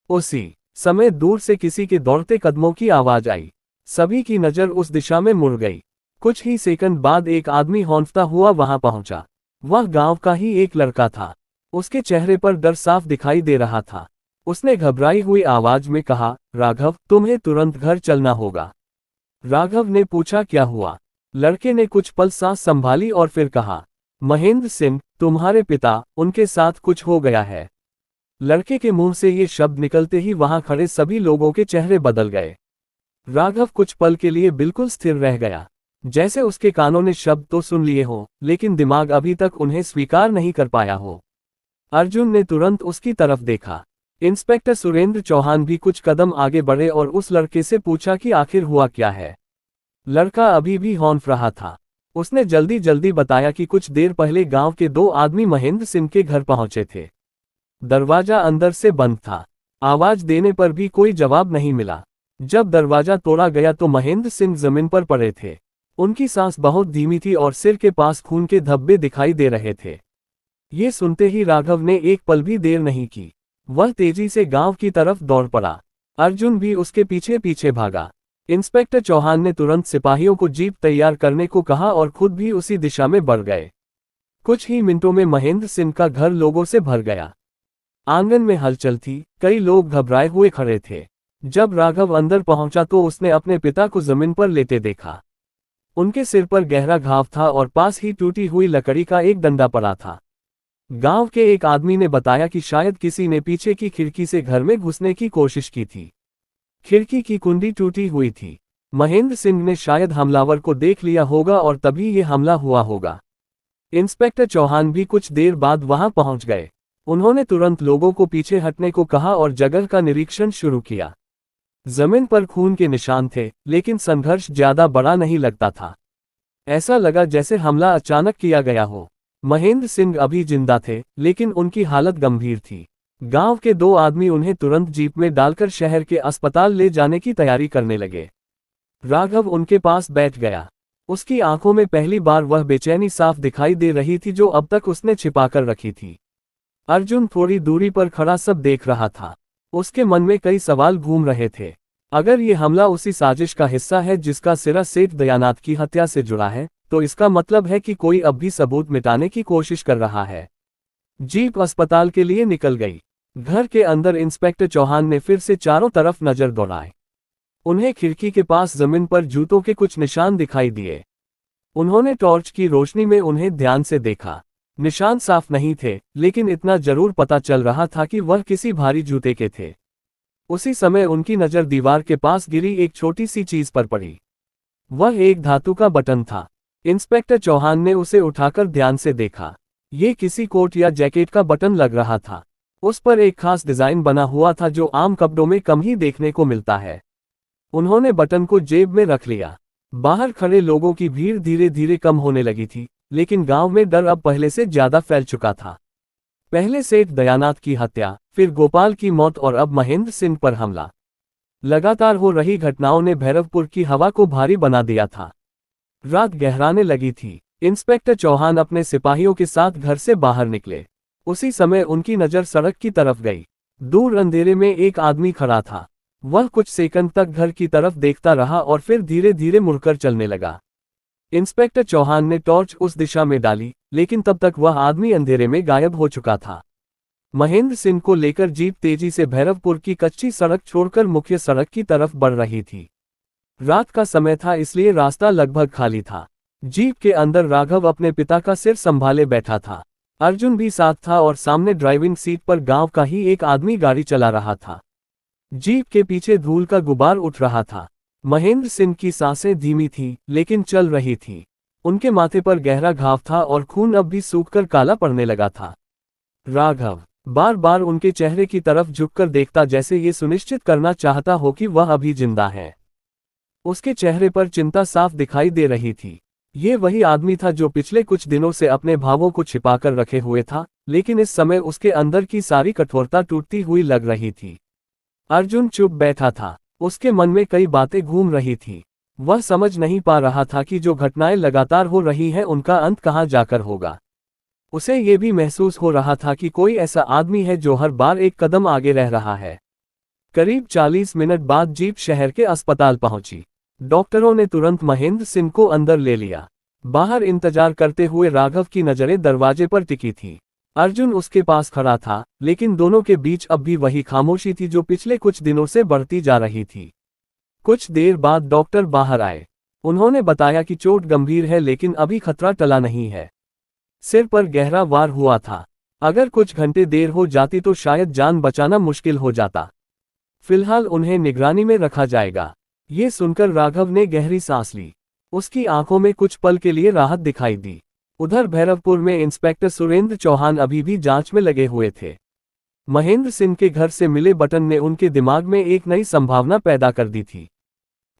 उसी समय दूर से किसी के दौड़ते कदमों की आवाज आई। सभी की नजर उस दिशा में मुड़ गई। कुछ ही सेकंड बाद एक आदमी हौंफता हुआ वहां पहुंचा। वह गांव का ही एक लड़का था। उसके चेहरे पर डर साफ दिखाई दे रहा था। उसने घबराई हुई आवाज में कहा, राघव, तुम्हें तुरंत घर चलना होगा। राघव ने पूछा, क्या हुआ? लड़के ने कुछ पल सांस संभाली और फिर कहा, महेंद्र सिंह, तुम्हारे पिता, उनके साथ कुछ हो गया है। लड़के के मुंह से ये शब्द निकलते ही वहां खड़े सभी लोगों के चेहरे बदल गए। राघव कुछ पल के लिए बिल्कुल स्थिर रह गया, जैसे उसके कानों ने शब्द तो सुन लिए हो, लेकिन दिमाग अभी तक उन्हें स्वीकार नहीं कर पाया हो। अर्जुन ने तुरंत उसकी तरफ देखा। इंस्पेक्टर सुरेंद्र चौहान भी कुछ कदम आगे बढ़े और उस लड़के से पूछा कि आखिर हुआ क्या है। लड़का अभी भी हौंफ रहा था। उसने जल्दी जल्दी बताया कि कुछ देर पहले गांव के 2 आदमी महेंद्र सिंह के घर पहुंचे थे। दरवाजा अंदर से बंद था। आवाज देने पर भी कोई जवाब नहीं मिला। जब दरवाजा तोड़ा गया तो महेंद्र सिंह जमीन पर पड़े थे। उनकी सांस बहुत धीमी थी और सिर के पास खून के धब्बे दिखाई दे रहे थे। ये सुनते ही राघव ने एक पल भी देर नहीं की। वह तेजी से गांव की तरफ दौड़ पड़ा। अर्जुन भी उसके पीछे पीछे भागा। इंस्पेक्टर चौहान ने तुरंत सिपाहियों को जीप तैयार करने को कहा और खुद भी उसी दिशा में बढ़ गए। कुछ ही मिनटों में महेंद्र सिंह का घर लोगों से भर गया। आंगन में हलचल थी, कई लोग घबराए हुए खड़े थे। जब राघव अंदर पहुंचा तो उसने अपने पिता को जमीन पर लेटे देखा। उनके सिर पर गहरा घाव था और पास ही टूटी हुई लकड़ी का एक डंडा पड़ा था। गांव के एक आदमी ने बताया कि शायद किसी ने पीछे की खिड़की से घर में घुसने की कोशिश की थी। खिड़की की कुंडी टूटी हुई थी। महेंद्र सिंह ने शायद हमलावर को देख लिया होगा और तभी ये हमला हुआ होगा। इंस्पेक्टर चौहान भी कुछ देर बाद वहां पहुंच गए। उन्होंने तुरंत लोगों को पीछे हटने को कहा और जगह का निरीक्षण शुरू किया। जमीन पर खून के निशान थे, लेकिन संघर्ष ज्यादा बड़ा नहीं लगता था। ऐसा लगा जैसे हमला अचानक किया गया हो। महेंद्र सिंह अभी जिंदा थे, लेकिन उनकी हालत गंभीर थी। गांव के दो आदमी उन्हें तुरंत जीप में डालकर शहर के अस्पताल ले जाने की तैयारी करने लगे। राघव उनके पास बैठ गया। उसकी आंखों में पहली बार वह बेचैनी साफ दिखाई दे रही थी जो अब तक उसने छिपाकर रखी थी। अर्जुन थोड़ी दूरी पर खड़ा सब देख रहा था। उसके मन में कई सवाल घूम रहे थे। अगर ये हमला उसी साजिश का हिस्सा है जिसका सिरा सेठ दयानाथ की हत्या से जुड़ा है, तो इसका मतलब है कि कोई अब भी सबूत मिटाने की कोशिश कर रहा है। जीप अस्पताल के लिए निकल गई। घर के अंदर इंस्पेक्टर चौहान ने फिर से चारों तरफ नजर दौड़ाई। उन्हें खिड़की के पास जमीन पर जूतों के कुछ निशान दिखाई दिए। उन्होंने टॉर्च की रोशनी में उन्हें ध्यान से देखा। निशान साफ नहीं थे, लेकिन इतना जरूर पता चल रहा था कि वह किसी भारी जूते के थे। उसी समय उनकी नजर दीवार के पास गिरी एक छोटी सी चीज पर पड़ी। वह एक धातु का बटन था। इंस्पेक्टर चौहान ने उसे उठाकर ध्यान से देखा। ये किसी कोट या जैकेट का बटन लग रहा था। उस पर एक खास डिजाइन बना हुआ था जो आम कपड़ों में कम ही देखने को मिलता है। उन्होंने बटन को जेब में रख लिया। बाहर खड़े लोगों की भीड़ धीरे धीरे कम होने लगी थी, लेकिन गांव में डर अब पहले से ज्यादा फैल चुका था। पहले सेठ दयानाथ की हत्या, फिर गोपाल की मौत और अब महेंद्र सिंह पर हमला। लगातार हो रही घटनाओं ने भैरवपुर की हवा को भारी बना दिया था। रात गहराने लगी थी। इंस्पेक्टर चौहान अपने सिपाहियों के साथ घर से बाहर निकले। उसी समय उनकी नजर सड़क की तरफ गई। दूर अंधेरे में एक आदमी खड़ा था। वह कुछ सेकंड तक घर की तरफ देखता रहा और फिर धीरे धीरे मुड़कर चलने लगा। इंस्पेक्टर चौहान ने टॉर्च उस दिशा में डाली, लेकिन तब तक वह आदमी अंधेरे में गायब हो चुका था। महेंद्र सिंह को लेकर जीप तेजी से भैरवपुर की कच्ची सड़क छोड़कर मुख्य सड़क की तरफ बढ़ रही थी। रात का समय था, इसलिए रास्ता लगभग खाली था। जीप के अंदर राघव अपने पिता का सिर संभाले बैठा था। अर्जुन भी साथ था और सामने ड्राइविंग सीट पर गांव का ही एक आदमी गाड़ी चला रहा था। जीप के पीछे धूल का गुबार उठ रहा था। महेंद्र सिंह की सांसें धीमी थीं, लेकिन चल रही थीं। उनके माथे पर गहरा घाव था और खून अब भी सूखकर काला पड़ने लगा था। राघव बार बार उनके चेहरे की तरफ झुककर देखता, जैसे ये सुनिश्चित करना चाहता हो कि वह अभी जिंदा है। उसके चेहरे पर चिंता साफ दिखाई दे रही थी। ये वही आदमी था जो पिछले कुछ दिनों से अपने भावों को छिपाकर रखे हुए था, लेकिन इस समय उसके अंदर की सारी कठोरता टूटती हुई लग रही थी। अर्जुन चुप बैठा था। उसके मन में कई बातें घूम रही थी। वह समझ नहीं पा रहा था कि जो घटनाएं लगातार हो रही हैं उनका अंत कहां जाकर होगा। उसे ये भी महसूस हो रहा था कि कोई ऐसा आदमी है जो हर बार एक कदम आगे रह रहा है। करीब 40 मिनट बाद जीप शहर के अस्पताल पहुंची। डॉक्टरों ने तुरंत महेंद्र सिंह को अंदर ले लिया। बाहर इंतजार करते हुए राघव की नजरें दरवाजे पर टिकी थी। अर्जुन उसके पास खड़ा था, लेकिन दोनों के बीच अब भी वही खामोशी थी जो पिछले कुछ दिनों से बढ़ती जा रही थी। कुछ देर बाद डॉक्टर बाहर आए। उन्होंने बताया कि चोट गंभीर है, लेकिन अभी खतरा टला नहीं है। सिर पर गहरा वार हुआ था। अगर कुछ घंटे देर हो जाती तो शायद जान बचाना मुश्किल हो जाता। फिलहाल उन्हें निगरानी में रखा जाएगा। ये सुनकर राघव ने गहरी सांस ली। उसकी आंखों में कुछ पल के लिए राहत दिखाई दी। उधर भैरवपुर में इंस्पेक्टर सुरेंद्र चौहान अभी भी जांच में लगे हुए थे। महेंद्र सिंह के घर से मिले बटन ने उनके दिमाग में एक नई संभावना पैदा कर दी थी।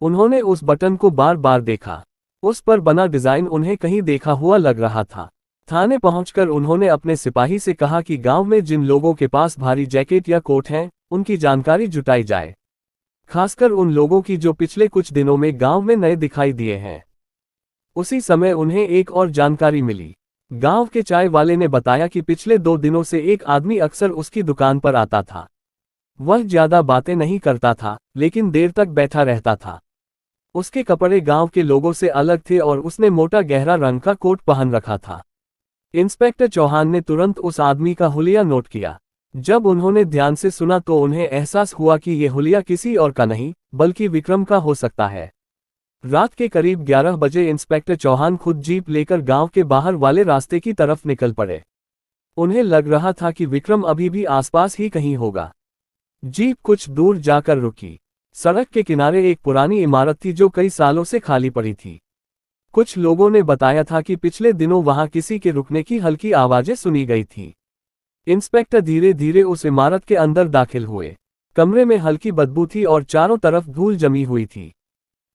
उन्होंने उस बटन को बार बार देखा। उस पर बना डिजाइन उन्हें कहीं देखा हुआ लग रहा था। थाने पहुंचकर उन्होंने अपने सिपाही से कहा कि गांव में जिन लोगों के पास भारी जैकेट या कोट हैं, उनकी जानकारी जुटाई जाए। खासकर उन लोगों की जो पिछले कुछ दिनों में गांव में नए दिखाई दिए हैं। उसी समय उन्हें एक और जानकारी मिली। गांव के चाय वाले ने बताया कि पिछले 2 दिनों से एक आदमी अक्सर उसकी दुकान पर आता था। वह ज्यादा बातें नहीं करता था, लेकिन देर तक बैठा रहता था। उसके कपड़े गांव के लोगों से अलग थे और उसने मोटा गहरा रंग का कोट पहन रखा था। इंस्पेक्टर चौहान ने तुरंत उस आदमी का हुलिया नोट किया। जब उन्होंने ध्यान से सुना तो उन्हें एहसास हुआ कि यह हुलिया किसी और का नहीं, बल्कि विक्रम का हो सकता है। रात के करीब 11 बजे इंस्पेक्टर चौहान खुद जीप लेकर गांव के बाहर वाले रास्ते की तरफ निकल पड़े। उन्हें लग रहा था कि विक्रम अभी भी आसपास ही कहीं होगा। जीप कुछ दूर जाकर रुकी। सड़क के किनारे एक पुरानी इमारत थी जो कई सालों से खाली पड़ी थी। कुछ लोगों ने बताया था कि पिछले दिनों वहां किसी के रुकने की हल्की आवाजें सुनी गई थी। इंस्पेक्टर धीरे धीरे उस इमारत के अंदर दाखिल हुए। कमरे में हल्की बदबू थी और चारों तरफ धूल जमी हुई थी।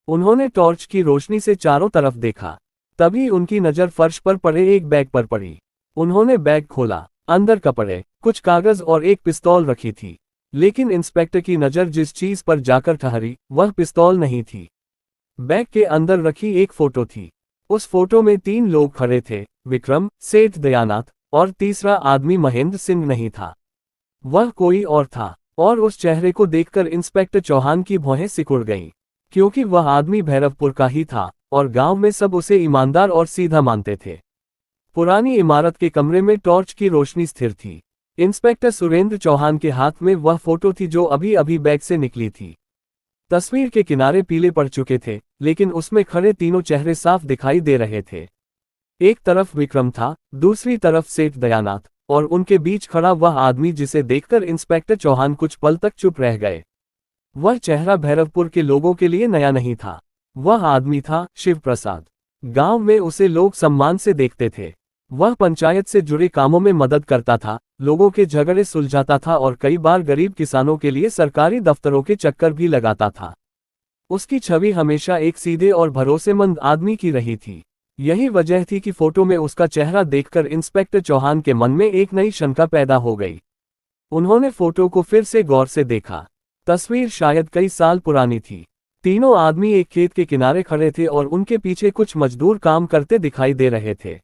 उन्होंने टॉर्च की रोशनी से चारों तरफ देखा। तभी उनकी नजर फर्श पर पड़े एक बैग पर पड़ी। उन्होंने बैग खोला। अंदर कपड़े, कुछ कागज और एक पिस्तौल रखी थी। लेकिन इंस्पेक्टर की नजर जिस चीज पर जाकर ठहरी, वह पिस्तौल नहीं थी। बैग के अंदर रखी एक फोटो थी। उस फोटो में 3 लोग खड़े थे, विक्रम, सेठ दयानाथ और तीसरा आदमी महेंद्र सिंह नहीं था। वह कोई और था, और उस चेहरे को देखकर इंस्पेक्टर चौहान की भौहें सिकुड़ गईं, क्योंकि वह आदमी भैरवपुर का ही था और गांव में सब उसे ईमानदार और सीधा मानते थे। पुरानी इमारत के कमरे में टॉर्च की रोशनी स्थिर थी। इंस्पेक्टर सुरेंद्र चौहान के हाथ में वह फोटो थी जो अभी अभी बैग से निकली थी। तस्वीर के किनारे पीले पड़ चुके थे, लेकिन उसमें खड़े तीनों चेहरे साफ दिखाई दे रहे थे। एक तरफ विक्रम था, दूसरी तरफ सेठ दयानाथ, और उनके बीच खड़ा वह आदमी जिसे देखकर इंस्पेक्टर चौहान कुछ पल तक चुप रह गए। वह चेहरा भैरवपुर के लोगों के लिए नया नहीं था। वह आदमी था शिव प्रसाद। गांव में उसे लोग सम्मान से देखते थे। वह पंचायत से जुड़े कामों में मदद करता था, लोगों के झगड़े सुलझाता था और कई बार गरीब किसानों के लिए सरकारी दफ्तरों के चक्कर भी लगाता था। उसकी छवि हमेशा एक सीधे और भरोसेमंद आदमी की रही थी। यही वजह थी कि फोटो में उसका चेहरा देखकर इंस्पेक्टर चौहान के मन में एक नई शंका पैदा हो गई। उन्होंने फोटो को फिर से गौर से देखा। तस्वीर शायद कई साल पुरानी थी। तीनों आदमी एक खेत के किनारे खड़े थे और उनके पीछे कुछ मजदूर काम करते दिखाई दे रहे थे।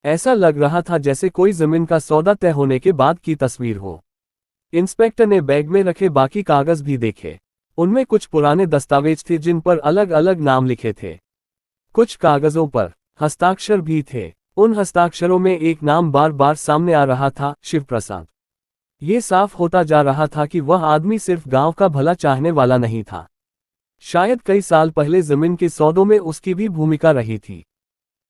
ऐसा लग रहा था जैसे कोई जमीन का सौदा तय होने के बाद की तस्वीर हो। इंस्पेक्टर ने बैग में रखे बाकी कागज भी देखे। उनमें कुछ पुराने दस्तावेज थे जिन पर अलग अलग नाम लिखे थे। कुछ कागजों पर हस्ताक्षर भी थे। उन हस्ताक्षरों में एक नाम बार बार सामने आ रहा था, शिव प्रसाद। ये साफ होता जा रहा था कि वह आदमी सिर्फ गांव का भला चाहने वाला नहीं था। शायद कई साल पहले जमीन के सौदों में उसकी भी भूमिका रही थी।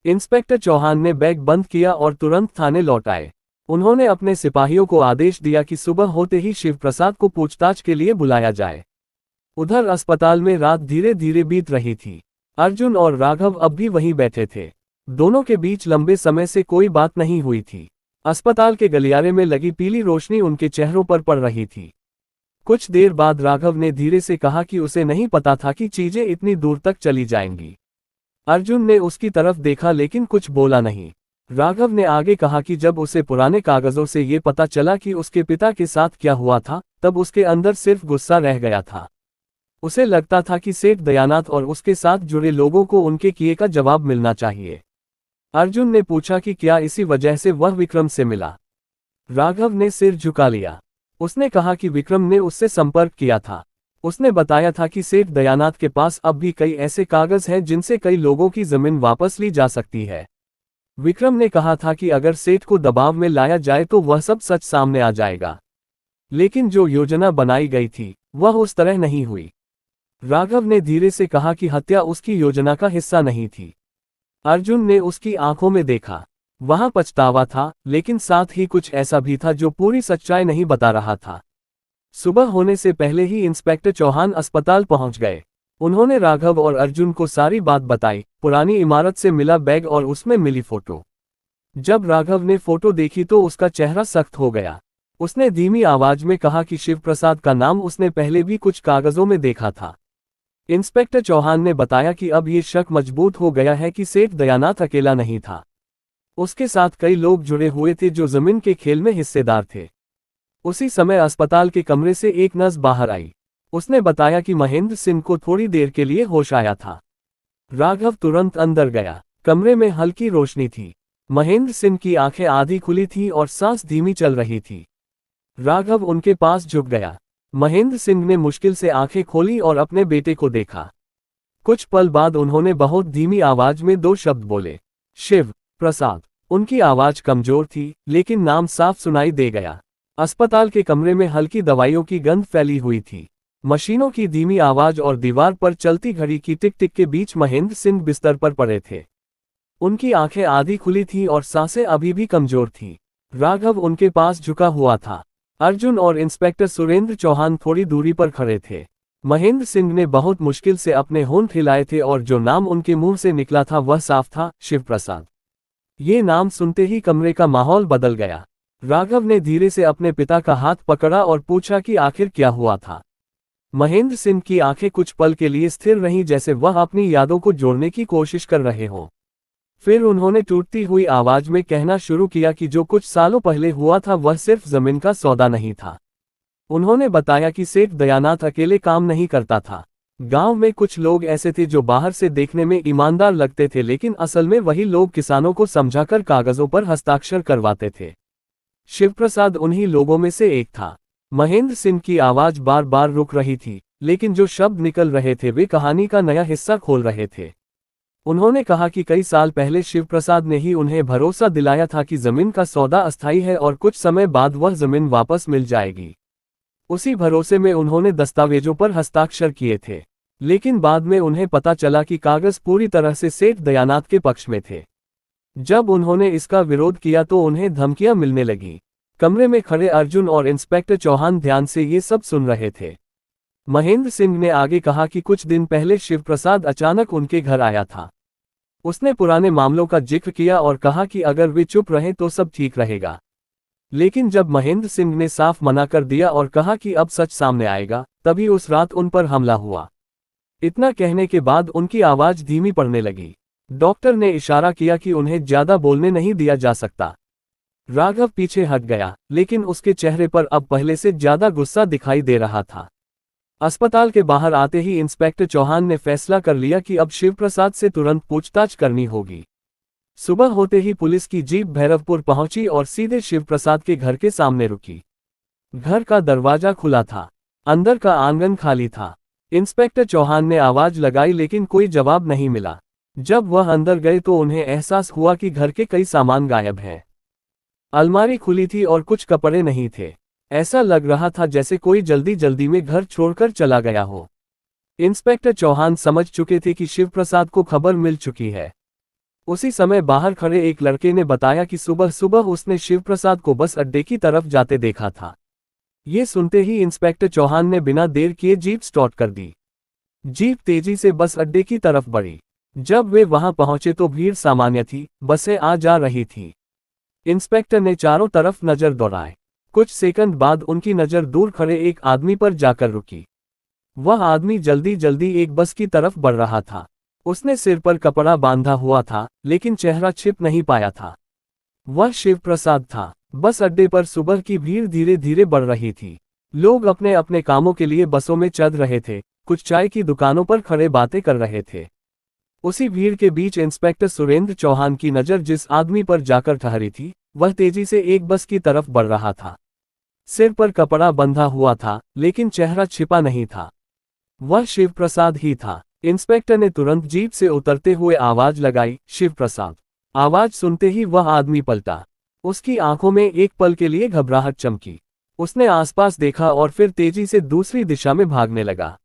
इंस्पेक्टर चौहान ने बैग बंद किया और तुरंत थाने लौट आए। उन्होंने अपने सिपाहियों को आदेश दिया कि सुबह होते ही शिव प्रसाद को पूछताछ के लिए बुलाया जाए। उधर अस्पताल में रात धीरे धीरे बीत रही थी। अर्जुन और राघव अब भी वहीं बैठे थे। दोनों के बीच लंबे समय से कोई बात नहीं हुई थी। अस्पताल के गलियारे में लगी पीली रोशनी उनके चेहरों पर पड़ रही थी। कुछ देर बाद राघव ने धीरे से कहा कि उसे नहीं पता था कि चीजें इतनी दूर तक चली जाएंगी। अर्जुन ने उसकी तरफ देखा लेकिन कुछ बोला नहीं। राघव ने आगे कहा कि जब उसे पुराने कागजों से ये पता चला कि उसके पिता के साथ क्या हुआ था, तब उसके अंदर सिर्फ गुस्सा रह गया था। उसे लगता था कि सेठ दयानाथ और उसके साथ जुड़े लोगों को उनके किए का जवाब मिलना चाहिए। अर्जुन ने पूछा कि क्या इसी वजह से वह विक्रम से मिला। राघव ने सिर झुका लिया। उसने कहा कि विक्रम ने उससे संपर्क किया था। उसने बताया था कि सेठ दयानाथ के पास अब भी कई ऐसे कागज हैं जिनसे कई लोगों की जमीन वापस ली जा सकती है। विक्रम ने कहा था कि अगर सेठ को दबाव में लाया जाए तो वह सब सच सामने आ जाएगा। लेकिन जो योजना बनाई गई थी, वह उस तरह नहीं हुई। राघव ने धीरे से कहा कि हत्या उसकी योजना का हिस्सा नहीं थी। अर्जुन ने उसकी आंखों में देखा। वहां पछतावा था, लेकिन साथ ही कुछ ऐसा भी था जो पूरी सच्चाई नहीं बता रहा था। सुबह होने से पहले ही इंस्पेक्टर चौहान अस्पताल पहुंच गए। उन्होंने राघव और अर्जुन को सारी बात बताई, पुरानी इमारत से मिला बैग और उसमें मिली फोटो। जब राघव ने फोटो देखी तो उसका चेहरा सख्त हो गया। उसने धीमी आवाज में कहा कि शिव प्रसाद का नाम उसने पहले भी कुछ कागजों में देखा था। इंस्पेक्टर चौहान ने बताया कि अब ये शक मजबूत हो गया है कि सेठ दयानाथ अकेला नहीं था। उसके साथ कई लोग जुड़े हुए थे जो जमीन के खेल में हिस्सेदार थे। उसी समय अस्पताल के कमरे से एक नर्स बाहर आई। उसने बताया कि महेंद्र सिंह को थोड़ी देर के लिए होश आया था। राघव तुरंत अंदर गया। कमरे में हल्की रोशनी थी। महेंद्र सिंह की आंखें आधी खुली थी और सांस धीमी चल रही थी। राघव उनके पास झुक गया। महेंद्र सिंह ने मुश्किल से आंखें खोली और अपने बेटे को देखा। कुछ पल बाद उन्होंने बहुत धीमी आवाज में 2 शब्द बोले, शिव प्रसाद। उनकी आवाज कमजोर थी, लेकिन नाम साफ सुनाई दे गया। अस्पताल के कमरे में हल्की दवाइयों की गंध फैली हुई थी। मशीनों की धीमी आवाज और दीवार पर चलती घड़ी की टिक टिक के बीच महेंद्र सिंह बिस्तर पर पड़े थे। उनकी आंखें आधी खुली थीं और सांसें अभी भी कमजोर थीं। राघव उनके पास झुका हुआ था। अर्जुन और इंस्पेक्टर सुरेंद्र चौहान थोड़ी दूरी पर खड़े थे। महेंद्र सिंह ने बहुत मुश्किल से अपने होंठ हिलाए थे और जो नाम उनके मुंह से निकला था वह साफ था, शिव प्रसाद। ये नाम सुनते ही कमरे का माहौल बदल गया। राघव ने धीरे से अपने पिता का हाथ पकड़ा और पूछा कि आखिर क्या हुआ था। महेंद्र सिंह की आंखें कुछ पल के लिए स्थिर रहीं, जैसे वह अपनी यादों को जोड़ने की कोशिश कर रहे हों। फिर उन्होंने टूटती हुई आवाज में कहना शुरू किया कि जो कुछ सालों पहले हुआ था वह सिर्फ जमीन का सौदा नहीं था। उन्होंने बताया कि सेठ दयानाथ अकेले काम नहीं करता था। गांव में कुछ लोग ऐसे थे जो बाहर से देखने में ईमानदार लगते थे, लेकिन असल में वही लोग किसानों को समझाकर कागजों पर हस्ताक्षर करवाते थे। शिवप्रसाद उन्हीं लोगों में से एक था। महेंद्र सिंह की आवाज बार बार रुक रही थी, लेकिन जो शब्द निकल रहे थे वे कहानी का नया हिस्सा खोल रहे थे। उन्होंने कहा कि कई साल पहले शिवप्रसाद ने ही उन्हें भरोसा दिलाया था कि जमीन का सौदा अस्थायी है और कुछ समय बाद वह जमीन वापस मिल जाएगी। उसी भरोसे में उन्होंने दस्तावेजों पर हस्ताक्षर किए थे, लेकिन बाद में उन्हें पता चला कि कागज पूरी तरह से सेठ दयानाथ के पक्ष में थे। जब उन्होंने इसका विरोध किया तो उन्हें धमकियां मिलने लगी। कमरे में खड़े अर्जुन और इंस्पेक्टर चौहान ध्यान से ये सब सुन रहे थे। महेंद्र सिंह ने आगे कहा कि कुछ दिन पहले शिवप्रसाद अचानक उनके घर आया था। उसने पुराने मामलों का जिक्र किया और कहा कि अगर वे चुप रहें तो सब ठीक रहेगा। लेकिन जब महेंद्र सिंह ने साफ मना कर दिया और कहा कि अब सच सामने आएगा, तभी उस रात उन पर हमला हुआ। इतना कहने के बाद उनकी आवाज धीमी पड़ने लगी। डॉक्टर ने इशारा किया कि उन्हें ज्यादा बोलने नहीं दिया जा सकता। राघव पीछे हट गया, लेकिन उसके चेहरे पर अब पहले से ज्यादा गुस्सा दिखाई दे रहा था। अस्पताल के बाहर आते ही इंस्पेक्टर चौहान ने फैसला कर लिया कि अब शिवप्रसाद से तुरंत पूछताछ करनी होगी। सुबह होते ही पुलिस की जीप भैरवपुर पहुंची और सीधे शिवप्रसाद के घर के सामने रुकी। घर का दरवाजा खुला था। अंदर का आंगन खाली था। इंस्पेक्टर चौहान ने आवाज लगाई, लेकिन कोई जवाब नहीं मिला। जब वह अंदर गए तो उन्हें एहसास हुआ कि घर के कई सामान गायब हैं। अलमारी खुली थी और कुछ कपड़े नहीं थे। ऐसा लग रहा था जैसे कोई जल्दी जल्दी में घर छोड़कर चला गया हो। इंस्पेक्टर चौहान समझ चुके थे कि शिवप्रसाद को खबर मिल चुकी है। उसी समय बाहर खड़े एक लड़के ने बताया कि सुबह सुबह उसने शिवप्रसाद को बस अड्डे की तरफ जाते देखा था। ये सुनते ही इंस्पेक्टर चौहान ने बिना देर किए जीप स्टार्ट कर दी। जीप तेजी से बस अड्डे की तरफ बढ़ी। जब वे वहां पहुंचे तो भीड़ सामान्य थी, बसें आ जा रही थीं। इंस्पेक्टर ने चारों तरफ नजर दौड़ाई। कुछ सेकंड बाद उनकी नजर दूर खड़े एक आदमी पर जाकर रुकी। वह आदमी जल्दी जल्दी एक बस की तरफ बढ़ रहा था। उसने सिर पर कपड़ा बांधा हुआ था, लेकिन चेहरा छिप नहीं पाया था। वह शिवप्रसाद था। बस अड्डे पर सुबह की भीड़ धीरे धीरे बढ़ रही थी। लोग अपने अपने कामों के लिए बसों में चढ़ रहे थे, कुछ चाय की दुकानों पर खड़े बातें कर रहे थे। उसी भीड़ के बीच इंस्पेक्टर सुरेंद्र चौहान की नज़र जिस आदमी पर जाकर ठहरी थी, वह तेजी से एक बस की तरफ बढ़ रहा था। सिर पर कपड़ा बंधा हुआ था, लेकिन चेहरा छिपा नहीं था। वह शिवप्रसाद ही था। इंस्पेक्टर ने तुरंत जीप से उतरते हुए आवाज लगाई, शिवप्रसाद। आवाज सुनते ही वह आदमी पलटा। उसकी आंखों में एक पल के लिए घबराहट चमकी। उसने आसपास देखा और फिर तेजी से दूसरी दिशा में भागने लगा।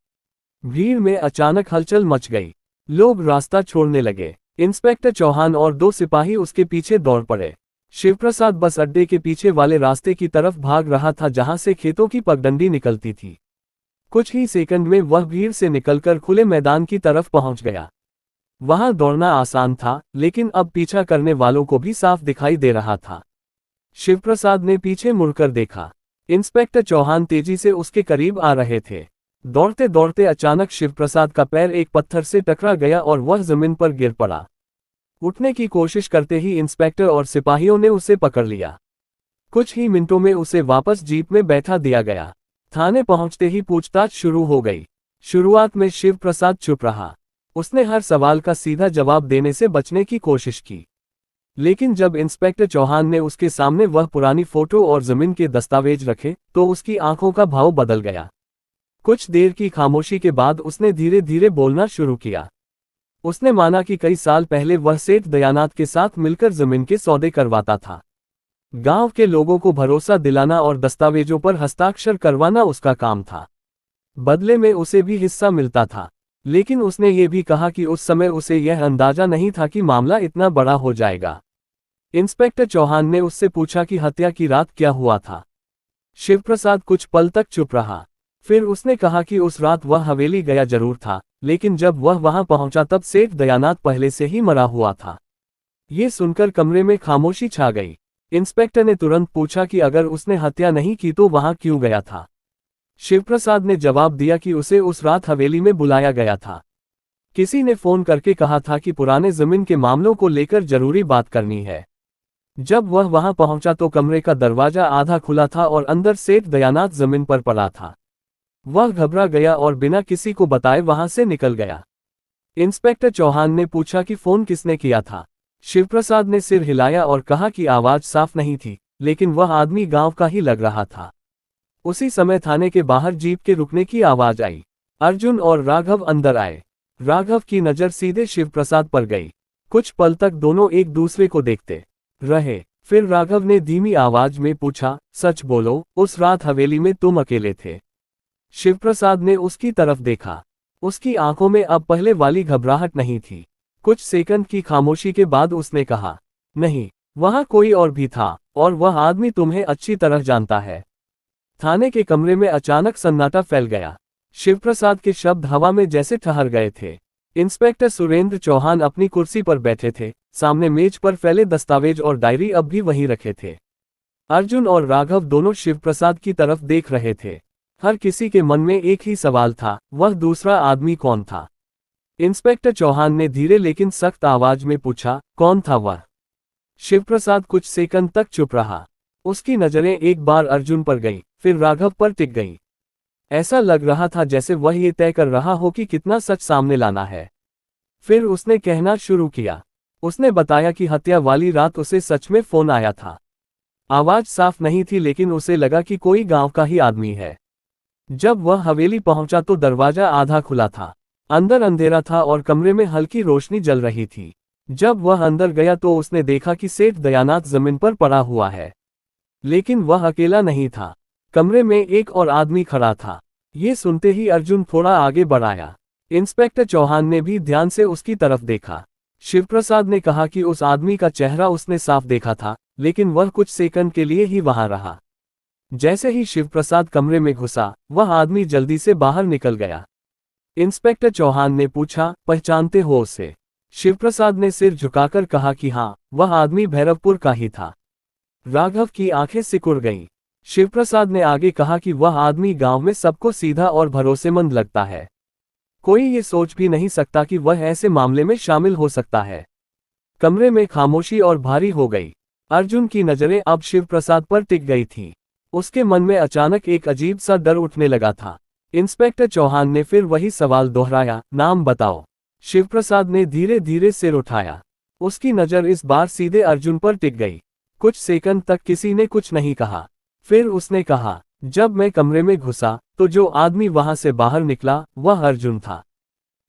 भीड़ में अचानक हलचल मच गई। लोग रास्ता छोड़ने लगे। इंस्पेक्टर चौहान और 2 सिपाही उसके पीछे दौड़ पड़े। शिवप्रसाद बस अड्डे के पीछे वाले रास्ते की तरफ भाग रहा था, जहां से खेतों की पगडंडी निकलती थी। कुछ ही सेकंड में वह भीड़ से निकलकर खुले मैदान की तरफ पहुंच गया। वहां दौड़ना आसान था, लेकिन अब पीछा करने वालों को भी साफ दिखाई दे रहा था। शिवप्रसाद ने पीछे मुड़कर देखा। इंस्पेक्टर चौहान तेजी से उसके करीब आ रहे थे। दौड़ते दौड़ते अचानक शिवप्रसाद का पैर एक पत्थर से टकरा गया और वह जमीन पर गिर पड़ा। उठने की कोशिश करते ही इंस्पेक्टर और सिपाहियों ने उसे पकड़ लिया। कुछ ही मिनटों में उसे वापस जीप में बैठा दिया गया। थाने पहुंचते ही पूछताछ शुरू हो गई। शुरुआत में शिवप्रसाद चुप रहा। उसने हर सवाल का सीधा जवाब देने से बचने की कोशिश की। लेकिन जब इंस्पेक्टर चौहान ने उसके सामने वह पुरानी फोटो और जमीन के दस्तावेज रखे तो उसकी आंखों का भाव बदल गया। कुछ देर की खामोशी के बाद उसने धीरे धीरे बोलना शुरू किया। उसने माना कि कई साल पहले वह सेठ दयानाथ के साथ मिलकर जमीन के सौदे करवाता था। गांव के लोगों को भरोसा दिलाना और दस्तावेजों पर हस्ताक्षर करवाना उसका काम था। बदले में उसे भी हिस्सा मिलता था। लेकिन उसने ये भी कहा कि उस समय उसे यह अंदाजा नहीं था कि मामला इतना बड़ा हो जाएगा। इंस्पेक्टर चौहान ने उससे पूछा कि हत्या की रात क्या हुआ था। शिवप्रसाद कुछ पल तक चुप रहा। फिर उसने कहा कि उस रात वह हवेली गया जरूर था, लेकिन जब वह वहां पहुंचा तब सेठ दयानाथ पहले से ही मरा हुआ था। ये सुनकर कमरे में खामोशी छा गई। इंस्पेक्टर ने तुरंत पूछा कि अगर उसने हत्या नहीं की तो वहां क्यों गया था। शिवप्रसाद ने जवाब दिया कि उसे उस रात हवेली में बुलाया गया था। किसी ने फोन करके कहा था कि पुराने जमीन के मामलों को लेकर जरूरी बात करनी है। जब वह वहां पहुंचा तो कमरे का दरवाजा आधा खुला था और अंदर सेठ दयानाथ जमीन पर पड़ा था। वह घबरा गया और बिना किसी को बताए वहां से निकल गया। इंस्पेक्टर चौहान ने पूछा कि फोन किसने किया था। शिवप्रसाद ने सिर हिलाया और कहा कि आवाज साफ नहीं थी, लेकिन वह आदमी गांव का ही लग रहा था। उसी समय थाने के बाहर जीप के रुकने की आवाज आई। अर्जुन और राघव अंदर आए। राघव की नजर सीधे शिवप्रसाद पर गई। कुछ पल तक दोनों एक दूसरे को देखते रहे। फिर राघव ने धीमी आवाज में पूछा, सच बोलो, उस रात हवेली में तुम अकेले थे? शिवप्रसाद ने उसकी तरफ देखा। उसकी आंखों में अब पहले वाली घबराहट नहीं थी। कुछ सेकंड की खामोशी के बाद उसने कहा, नहीं, वहां कोई और भी था, और वह आदमी तुम्हें अच्छी तरह जानता है। थाने के कमरे में अचानक सन्नाटा फैल गया। शिवप्रसाद के शब्द हवा में जैसे ठहर गए थे। इंस्पेक्टर सुरेंद्र चौहान अपनी कुर्सी पर बैठे थे। सामने मेज पर फैले दस्तावेज और डायरी अब भी वहीं रखे थे। अर्जुन और राघव दोनों शिवप्रसाद की तरफ देख रहे थे। हर किसी के मन में एक ही सवाल था, वह दूसरा आदमी कौन था। इंस्पेक्टर चौहान ने धीरे लेकिन सख्त आवाज में पूछा, कौन था वह? शिवप्रसाद कुछ सेकंड तक चुप रहा। उसकी नजरें एक बार अर्जुन पर गईं, फिर राघव पर टिक गईं। ऐसा लग रहा था जैसे वह ये तय कर रहा हो कि कितना सच सामने लाना है। फिर उसने कहना शुरू किया। उसने बताया कि हत्या वाली रात उसे सच में फोन आया था। आवाज साफ नहीं थी, लेकिन उसे लगा कि कोई गांव का ही आदमी है। जब वह हवेली पहुंचा तो दरवाजा आधा खुला था। अंदर अंधेरा था और कमरे में हल्की रोशनी जल रही थी। जब वह अंदर गया तो उसने देखा कि सेठ दयानाथ जमीन पर पड़ा हुआ है। लेकिन वह अकेला नहीं था। कमरे में एक और आदमी खड़ा था। ये सुनते ही अर्जुन थोड़ा आगे बढ़ाया। इंस्पेक्टर चौहान ने भी ध्यान से उसकी तरफ देखा। शिवप्रसाद ने कहा कि उस आदमी का चेहरा उसने साफ देखा था, लेकिन वह कुछ सेकंड के लिए ही वहां रहा। जैसे ही शिवप्रसाद कमरे में घुसा, वह आदमी जल्दी से बाहर निकल गया। इंस्पेक्टर चौहान ने पूछा, पहचानते हो उसे? शिवप्रसाद ने सिर झुकाकर कहा कि हाँ, वह आदमी भैरवपुर का ही था। राघव की आंखें सिकुड़ गईं। शिवप्रसाद ने आगे कहा कि वह आदमी गांव में सबको सीधा और भरोसेमंद लगता है। कोई ये सोच भी नहीं सकता कि वह ऐसे मामले में शामिल हो सकता है। कमरे में खामोशी और भारी हो गई। अर्जुन की नजरें अब शिवप्रसाद पर टिक गई थीं। उसके मन में अचानक एक अजीब सा डर उठने लगा था। इंस्पेक्टर चौहान ने फिर वही सवाल दोहराया, नाम बताओ। शिवप्रसाद ने धीरे धीरे सिर उठाया। उसकी नजर इस बार सीधे अर्जुन पर टिक गई। कुछ सेकंड तक किसी ने कुछ नहीं कहा। फिर उसने कहा, जब मैं कमरे में घुसा तो जो आदमी वहां से बाहर निकला वह अर्जुन था।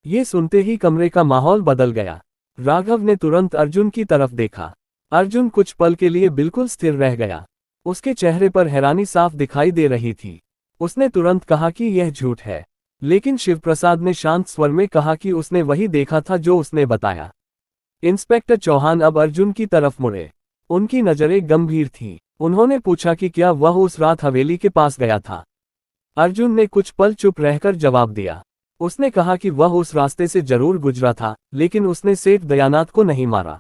ये सुनते ही कमरे का माहौल बदल गया। राघव ने तुरंत अर्जुन की तरफ देखा। अर्जुन कुछ पल के लिए बिल्कुल स्थिर रह गया। उसके चेहरे पर हैरानी साफ दिखाई दे रही थी। उसने तुरंत कहा कि यह झूठ है, लेकिन शिवप्रसाद ने शांत स्वर में कहा कि उसने वही देखा था जो उसने बताया। इंस्पेक्टर चौहान अब अर्जुन की तरफ मुड़े। उनकी नजरें गंभीर थीं। उन्होंने पूछा कि क्या वह उस रात हवेली के पास गया था? अर्जुन ने कुछ पल चुप रहकर जवाब दिया। उसने कहा कि वह उस रास्ते से जरूर गुजरा था, लेकिन उसने सेठ दयानाथ को नहीं मारा।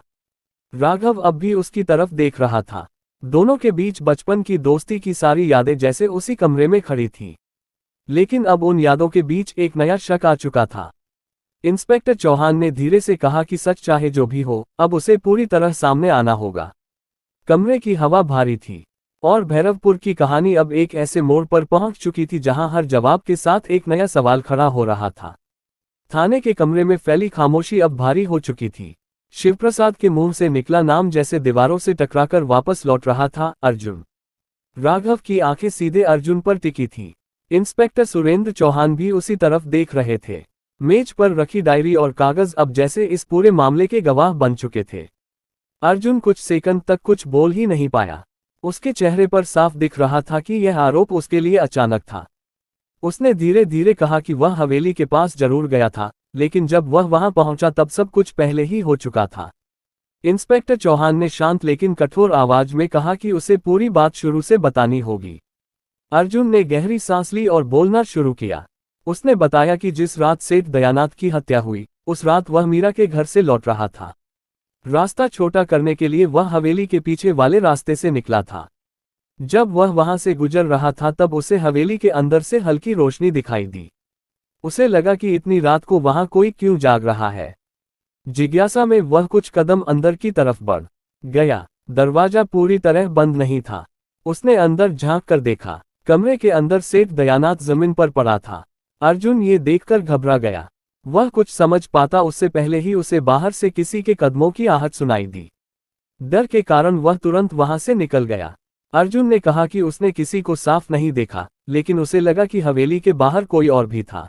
राघव अब भी उसकी तरफ देख रहा था। दोनों के बीच बचपन की दोस्ती की सारी यादें जैसे उसी कमरे में खड़ी थीं। लेकिन अब उन यादों के बीच एक नया शक आ चुका था। इंस्पेक्टर चौहान ने धीरे से कहा कि सच चाहे जो भी हो, अब उसे पूरी तरह सामने आना होगा। कमरे की हवा भारी थी, और भैरवपुर की कहानी अब एक ऐसे मोड़ पर पहुंच चुकी थी जहां हर जवाब के साथ एक नया सवाल खड़ा हो रहा था। थाने के कमरे में फैली खामोशी अब भारी हो चुकी थी। शिवप्रसाद के मुंह से निकला नाम जैसे दीवारों से टकराकर वापस लौट रहा था, अर्जुन। राघव की आंखें सीधे अर्जुन पर टिकी थीं। इंस्पेक्टर सुरेंद्र चौहान भी उसी तरफ देख रहे थे। मेज पर रखी डायरी और कागज अब जैसे इस पूरे मामले के गवाह बन चुके थे। अर्जुन कुछ सेकंड तक कुछ बोल ही नहीं पाया। उसके चेहरे पर साफ दिख रहा था कि यह आरोप उसके लिए अचानक था। उसने धीरे धीरे कहा कि वह हवेली के पास जरूर गया था, लेकिन जब वह वहां पहुंचा तब सब कुछ पहले ही हो चुका था। इंस्पेक्टर चौहान ने शांत लेकिन कठोर आवाज में कहा कि उसे पूरी बात शुरू से बतानी होगी। अर्जुन ने गहरी सांस ली और बोलना शुरू किया। उसने बताया कि जिस रात सेठ दयानाथ की हत्या हुई, उस रात वह मीरा के घर से लौट रहा था। रास्ता छोटा करने के लिए वह हवेली के पीछे वाले रास्ते से निकला था। जब वह वहां से गुजर रहा था तब उसे हवेली के अंदर से हल्की रोशनी दिखाई दी। उसे लगा कि इतनी रात को वहां कोई क्यों जाग रहा है। जिज्ञासा में वह कुछ कदम अंदर की तरफ बढ़ गया। दरवाजा पूरी तरह बंद नहीं था। उसने अंदर झांक कर देखा। कमरे के अंदर सेठ दयानाथ जमीन पर पड़ा था। अर्जुन ये देखकर घबरा गया। वह कुछ समझ पाता उससे पहले ही उसे बाहर से किसी के कदमों की आहट सुनाई दी। डर के कारण वह तुरंत वहां से निकल गया। अर्जुन ने कहा कि उसने किसी को साफ नहीं देखा, लेकिन उसे लगा कि हवेली के बाहर कोई और भी था।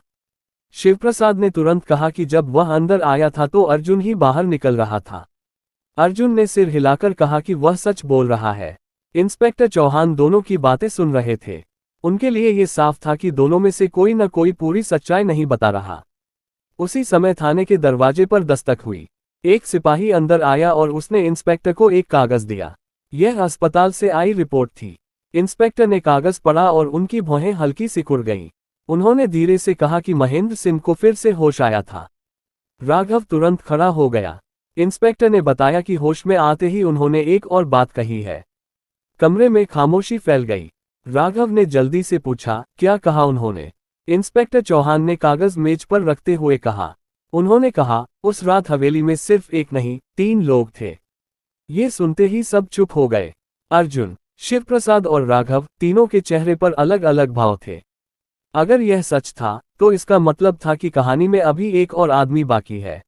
शिवप्रसाद ने तुरंत कहा कि जब वह अंदर आया था तो अर्जुन ही बाहर निकल रहा था। अर्जुन ने सिर हिलाकर कहा कि वह सच बोल रहा है। इंस्पेक्टर चौहान दोनों की बातें सुन रहे थे। उनके लिए ये साफ था कि दोनों में से कोई न कोई पूरी सच्चाई नहीं बता रहा। उसी समय थाने के दरवाजे पर दस्तक हुई। एक सिपाही अंदर आया और उसने इंस्पेक्टर को एक कागज दिया। यह अस्पताल से आई रिपोर्ट थी। इंस्पेक्टर ने कागज पढ़ा और उनकी भौहें हल्की सिकुड़ गईं। उन्होंने धीरे से कहा कि महेंद्र सिंह को फिर से होश आया था। राघव तुरंत खड़ा हो गया। इंस्पेक्टर ने बताया कि होश में आते ही उन्होंने एक और बात कही है। कमरे में खामोशी फैल गई। राघव ने जल्दी से पूछा, क्या कहा उन्होंने? इंस्पेक्टर चौहान ने कागज मेज पर रखते हुए कहा, उन्होंने कहा, उस रात हवेली में सिर्फ एक नहीं, 3 लोग थे। ये सुनते ही सब चुप हो गए। अर्जुन, शिवप्रसाद और राघव, तीनों के चेहरे पर अलग अलग भाव थे। अगर यह सच था, तो इसका मतलब था कि कहानी में अभी एक और आदमी बाकी है।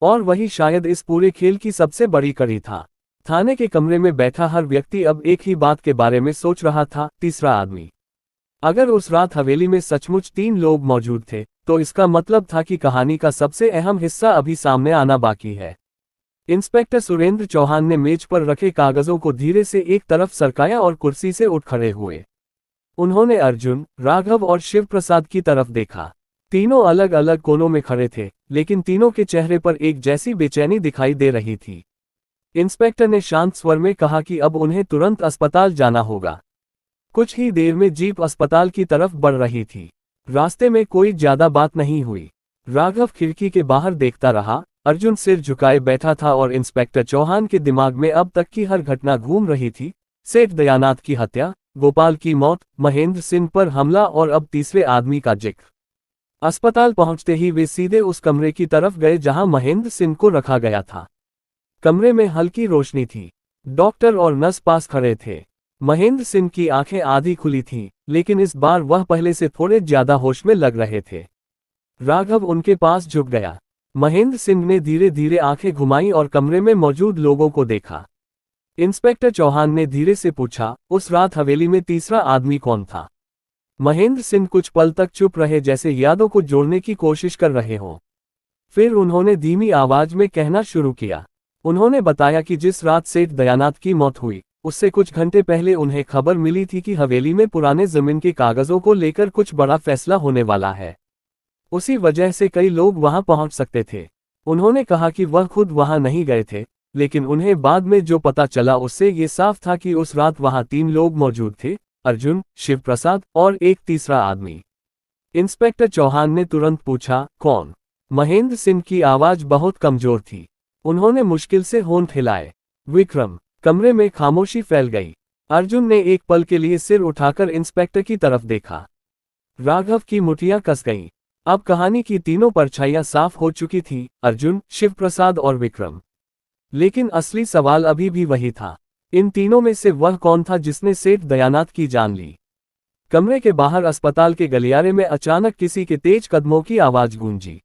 और वही शायद इस पूरे खेल की सबसे बड़ी कड़ी था। थाने के कमरे में बैठा हर व्यक्ति अब एक ही बात के बारे में सोच रहा था, तीसरा आदमी। अगर उस रात हवेली में सचमुच 3 लोग मौजूद थे, तो इसका मतलब था कि कहानी का सबसे अहम हिस्सा अभी सामने आना बाकी है। इंस्पेक्टर सुरेंद्र चौहान ने मेज पर रखे कागजों को धीरे से एक तरफ सरकाया और कुर्सी से उठ खड़े हुए। उन्होंने अर्जुन, राघव और शिवप्रसाद की तरफ देखा। तीनों अलग अलग कोनों में खड़े थे, लेकिन तीनों के चेहरे पर एक जैसी बेचैनी दिखाई दे रही थी। इंस्पेक्टर ने शांत स्वर में कहा कि अब उन्हें तुरंत अस्पताल जाना होगा। कुछ ही देर में जीप अस्पताल की तरफ बढ़ रही थी। रास्ते में कोई ज्यादा बात नहीं हुई। राघव खिड़की के बाहर देखता रहा। अर्जुन सिर झुकाए बैठा था और इंस्पेक्टर चौहान के दिमाग में अब तक की हर घटना घूम रही थी। सेठ दयानाथ की हत्या, गोपाल की मौत, महेंद्र सिंह पर हमला और अब तीसरे आदमी का जिक्र। अस्पताल पहुंचते ही वे सीधे उस कमरे की तरफ गए जहां महेंद्र सिंह को रखा गया था। कमरे में हल्की रोशनी थी। डॉक्टर और नर्स पास खड़े थे। महेंद्र सिंह की आंखें आधी खुली थीं, लेकिन इस बार वह पहले से थोड़े ज्यादा होश में लग रहे थे। राघव उनके पास झुक गया। महेंद्र सिंह ने धीरे धीरे आंखें घुमाई और कमरे में मौजूद लोगों को देखा। इंस्पेक्टर चौहान ने धीरे से पूछा, उस रात हवेली में तीसरा आदमी कौन था? महेंद्र सिंह कुछ पल तक चुप रहे, जैसे यादों को जोड़ने की कोशिश कर रहे हों। फिर उन्होंने धीमी आवाज में कहना शुरू किया। उन्होंने बताया कि जिस रात सेठ दयानाथ की मौत हुई, उससे कुछ घंटे पहले उन्हें खबर मिली थी कि हवेली में पुराने जमीन के कागजों को लेकर कुछ बड़ा फैसला होने वाला है। उसी वजह से कई लोग वहां पहुंच सकते थे। उन्होंने कहा कि वह खुद वहां नहीं गए थे, लेकिन उन्हें बाद में जो पता चला उससे ये साफ था कि उस रात वहां 3 लोग मौजूद थे, अर्जुन, शिवप्रसाद और एक तीसरा आदमी। इंस्पेक्टर चौहान ने तुरंत पूछा, कौन? महेंद्र सिंह की आवाज बहुत कमजोर थी। उन्होंने मुश्किल से होंठ हिलाए। विक्रम। कमरे में खामोशी फैल गई। अर्जुन ने एक पल के लिए सिर उठाकर इंस्पेक्टर की तरफ देखा। राघव की मुठियां कस गईं। अब कहानी की तीनों परछाइयां साफ हो चुकी थी, अर्जुन, शिवप्रसाद और विक्रम। लेकिन असली सवाल अभी भी वही था। इन तीनों में से वह कौन था जिसने सेठ दयानाथ की जान ली? कमरे के बाहर अस्पताल के गलियारे में अचानक किसी के तेज कदमों की आवाज गूंजी।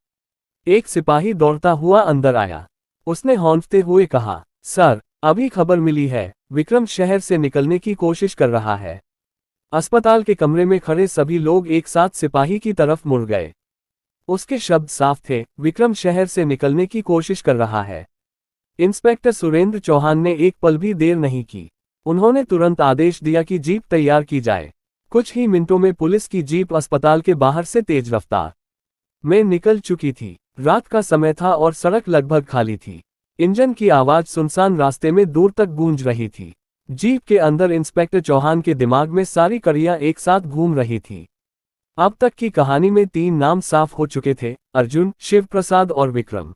एक सिपाही दौड़ता हुआ अंदर आया। उसने हौंफते हुए कहा, सर, अभी खबर मिली है, विक्रम शहर से निकलने की कोशिश कर रहा है। अस्पताल के कमरे में खड़े सभी लोग एक साथ सिपाही की तरफ मुड़ गए। उसके शब्द साफ थे, विक्रम शहर से निकलने की कोशिश कर रहा है। इंस्पेक्टर सुरेंद्र चौहान ने एक पल भी देर नहीं की। उन्होंने तुरंत आदेश दिया कि जीप तैयार की जाए। कुछ ही मिनटों में पुलिस की जीप अस्पताल के बाहर से तेज रफ्तार में निकल चुकी थी। रात का समय था और सड़क लगभग खाली थी। इंजन की आवाज सुनसान रास्ते में दूर तक गूंज रही थी। जीप के अंदर इंस्पेक्टर चौहान के दिमाग में सारी कड़ियां एक साथ घूम रही थी। अब तक की कहानी में 3 नाम साफ हो चुके थे, अर्जुन, शिव प्रसाद और विक्रम।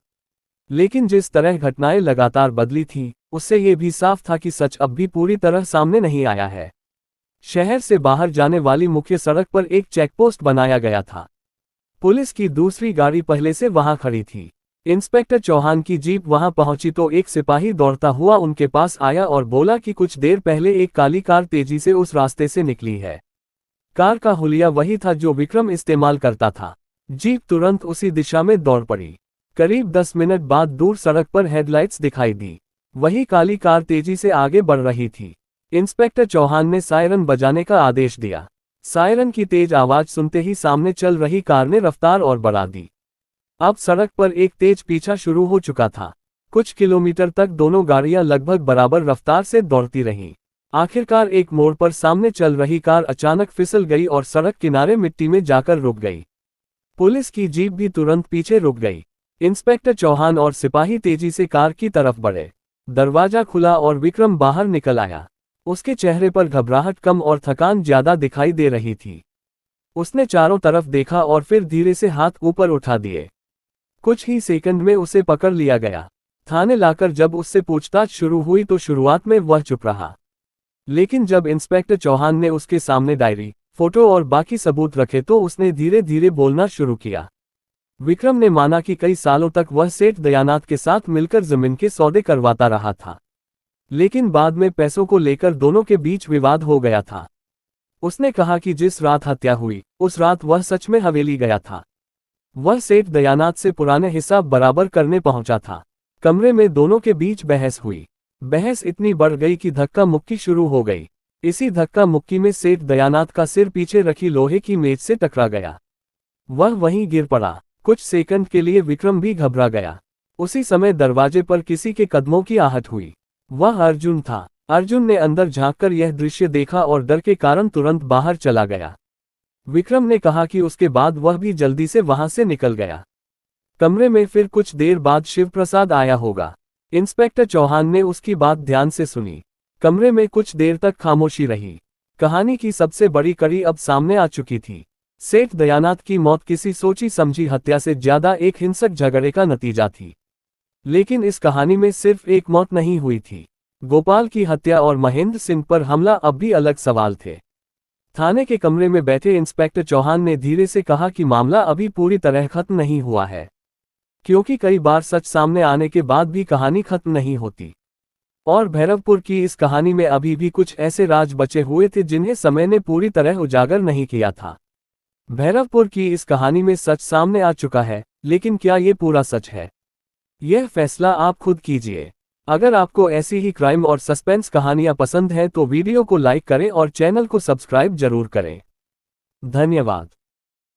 लेकिन जिस तरह घटनाएं लगातार बदली थीं, उससे यह भी साफ था कि सच अब भी पूरी तरह सामने नहीं आया है। शहर से बाहर जाने वाली मुख्य सड़क पर एक चेकपोस्ट बनाया गया था। पुलिस की दूसरी गाड़ी पहले से वहां खड़ी थी। इंस्पेक्टर चौहान की जीप वहां पहुंची तो एक सिपाही दौड़ता हुआ उनके पास आया और बोला कि कुछ देर पहले एक काली कार तेजी से उस रास्ते से निकली है। कार का हुलिया वही था जो विक्रम इस्तेमाल करता था। जीप तुरंत उसी दिशा में दौड़ पड़ी। करीब 10 मिनट बाद दूर सड़क पर हेडलाइट्स दिखाई दी। वही काली कार तेजी से आगे बढ़ रही थी। इंस्पेक्टर चौहान ने सायरन बजाने का आदेश दिया। सायरन की तेज आवाज सुनते ही सामने चल रही कार ने रफ्तार और बढ़ा दी। अब सड़क पर एक तेज पीछा शुरू हो चुका था। कुछ किलोमीटर तक दोनों गाड़ियां लगभग बराबर रफ्तार से दौड़ती रहीं। आखिरकार एक मोड़ पर सामने चल रही कार अचानक फिसल गई और सड़क किनारे मिट्टी में जाकर रुक गई। पुलिस की जीप भी तुरंत पीछे रुक गई। इंस्पेक्टर चौहान और सिपाही तेजी से कार की तरफ बढ़े। दरवाजा खुला और विक्रम बाहर निकल आया। उसके चेहरे पर घबराहट कम और थकान ज्यादा दिखाई दे रही थी। उसने चारों तरफ देखा और फिर धीरे से हाथ ऊपर उठा दिए। कुछ ही सेकंड में उसे पकड़ लिया गया। थाने लाकर जब उससे पूछताछ शुरू हुई तो शुरुआत में वह चुप रहा। लेकिन जब इंस्पेक्टर चौहान ने उसके सामने डायरी, फोटो और बाकी सबूत रखे तो उसने धीरे धीरे बोलना शुरू किया। विक्रम ने माना कि कई सालों तक वह सेठ दयानाथ के साथ मिलकर जमीन के सौदे करवाता रहा था। लेकिन बाद में पैसों को लेकर दोनों के बीच विवाद हो गया था। उसने कहा कि जिस रात हत्या हुई, उस रात वह सच में हवेली गया था। वह सेठ दयानाथ से पुराने हिसाब बराबर करने पहुंचा था। कमरे में दोनों के बीच बहस हुई। बहस इतनी बढ़ गई कि धक्का मुक्की शुरू हो गई। इसी धक्का मुक्की में सेठ दयानाथ का सिर पीछे रखी लोहे की मेज से टकरा गया। वह वहीं गिर पड़ा। कुछ सेकंड के लिए विक्रम भी घबरा गया। उसी समय दरवाजे पर किसी के कदमों की आहट हुई। वह अर्जुन था। अर्जुन ने अंदर झांककर यह दृश्य देखा और डर के कारण तुरंत बाहर चला गया। विक्रम ने कहा कि उसके बाद वह भी जल्दी से वहां से निकल गया। कमरे में फिर कुछ देर बाद शिव प्रसाद आया होगा। इंस्पेक्टर चौहान ने उसकी बात ध्यान से सुनी। कमरे में कुछ देर तक खामोशी रही। कहानी की सबसे बड़ी कड़ी अब सामने आ चुकी थी। सेठ दयानाथ की मौत किसी सोची समझी हत्या से ज्यादा एक हिंसक झगड़े का नतीजा थी। लेकिन इस कहानी में सिर्फ एक मौत नहीं हुई थी। गोपाल की हत्या और महेंद्र सिंह पर हमला अब भी अलग सवाल थे। थाने के कमरे में बैठे इंस्पेक्टर चौहान ने धीरे से कहा कि मामला अभी पूरी तरह खत्म नहीं हुआ है, क्योंकि कई बार सच सामने आने के बाद भी कहानी खत्म नहीं होती। और भैरवपुर की इस कहानी में अभी भी कुछ ऐसे राज बचे हुए थे जिन्हें समय ने पूरी तरह उजागर नहीं किया था। भैरवपुर की इस कहानी में सच सामने आ चुका है, लेकिन क्या ये पूरा सच है? यह फैसला आप खुद कीजिए। अगर आपको ऐसी ही क्राइम और सस्पेंस कहानियां पसंद हैं तो वीडियो को लाइक करें और चैनल को सब्सक्राइब जरूर करें। धन्यवाद।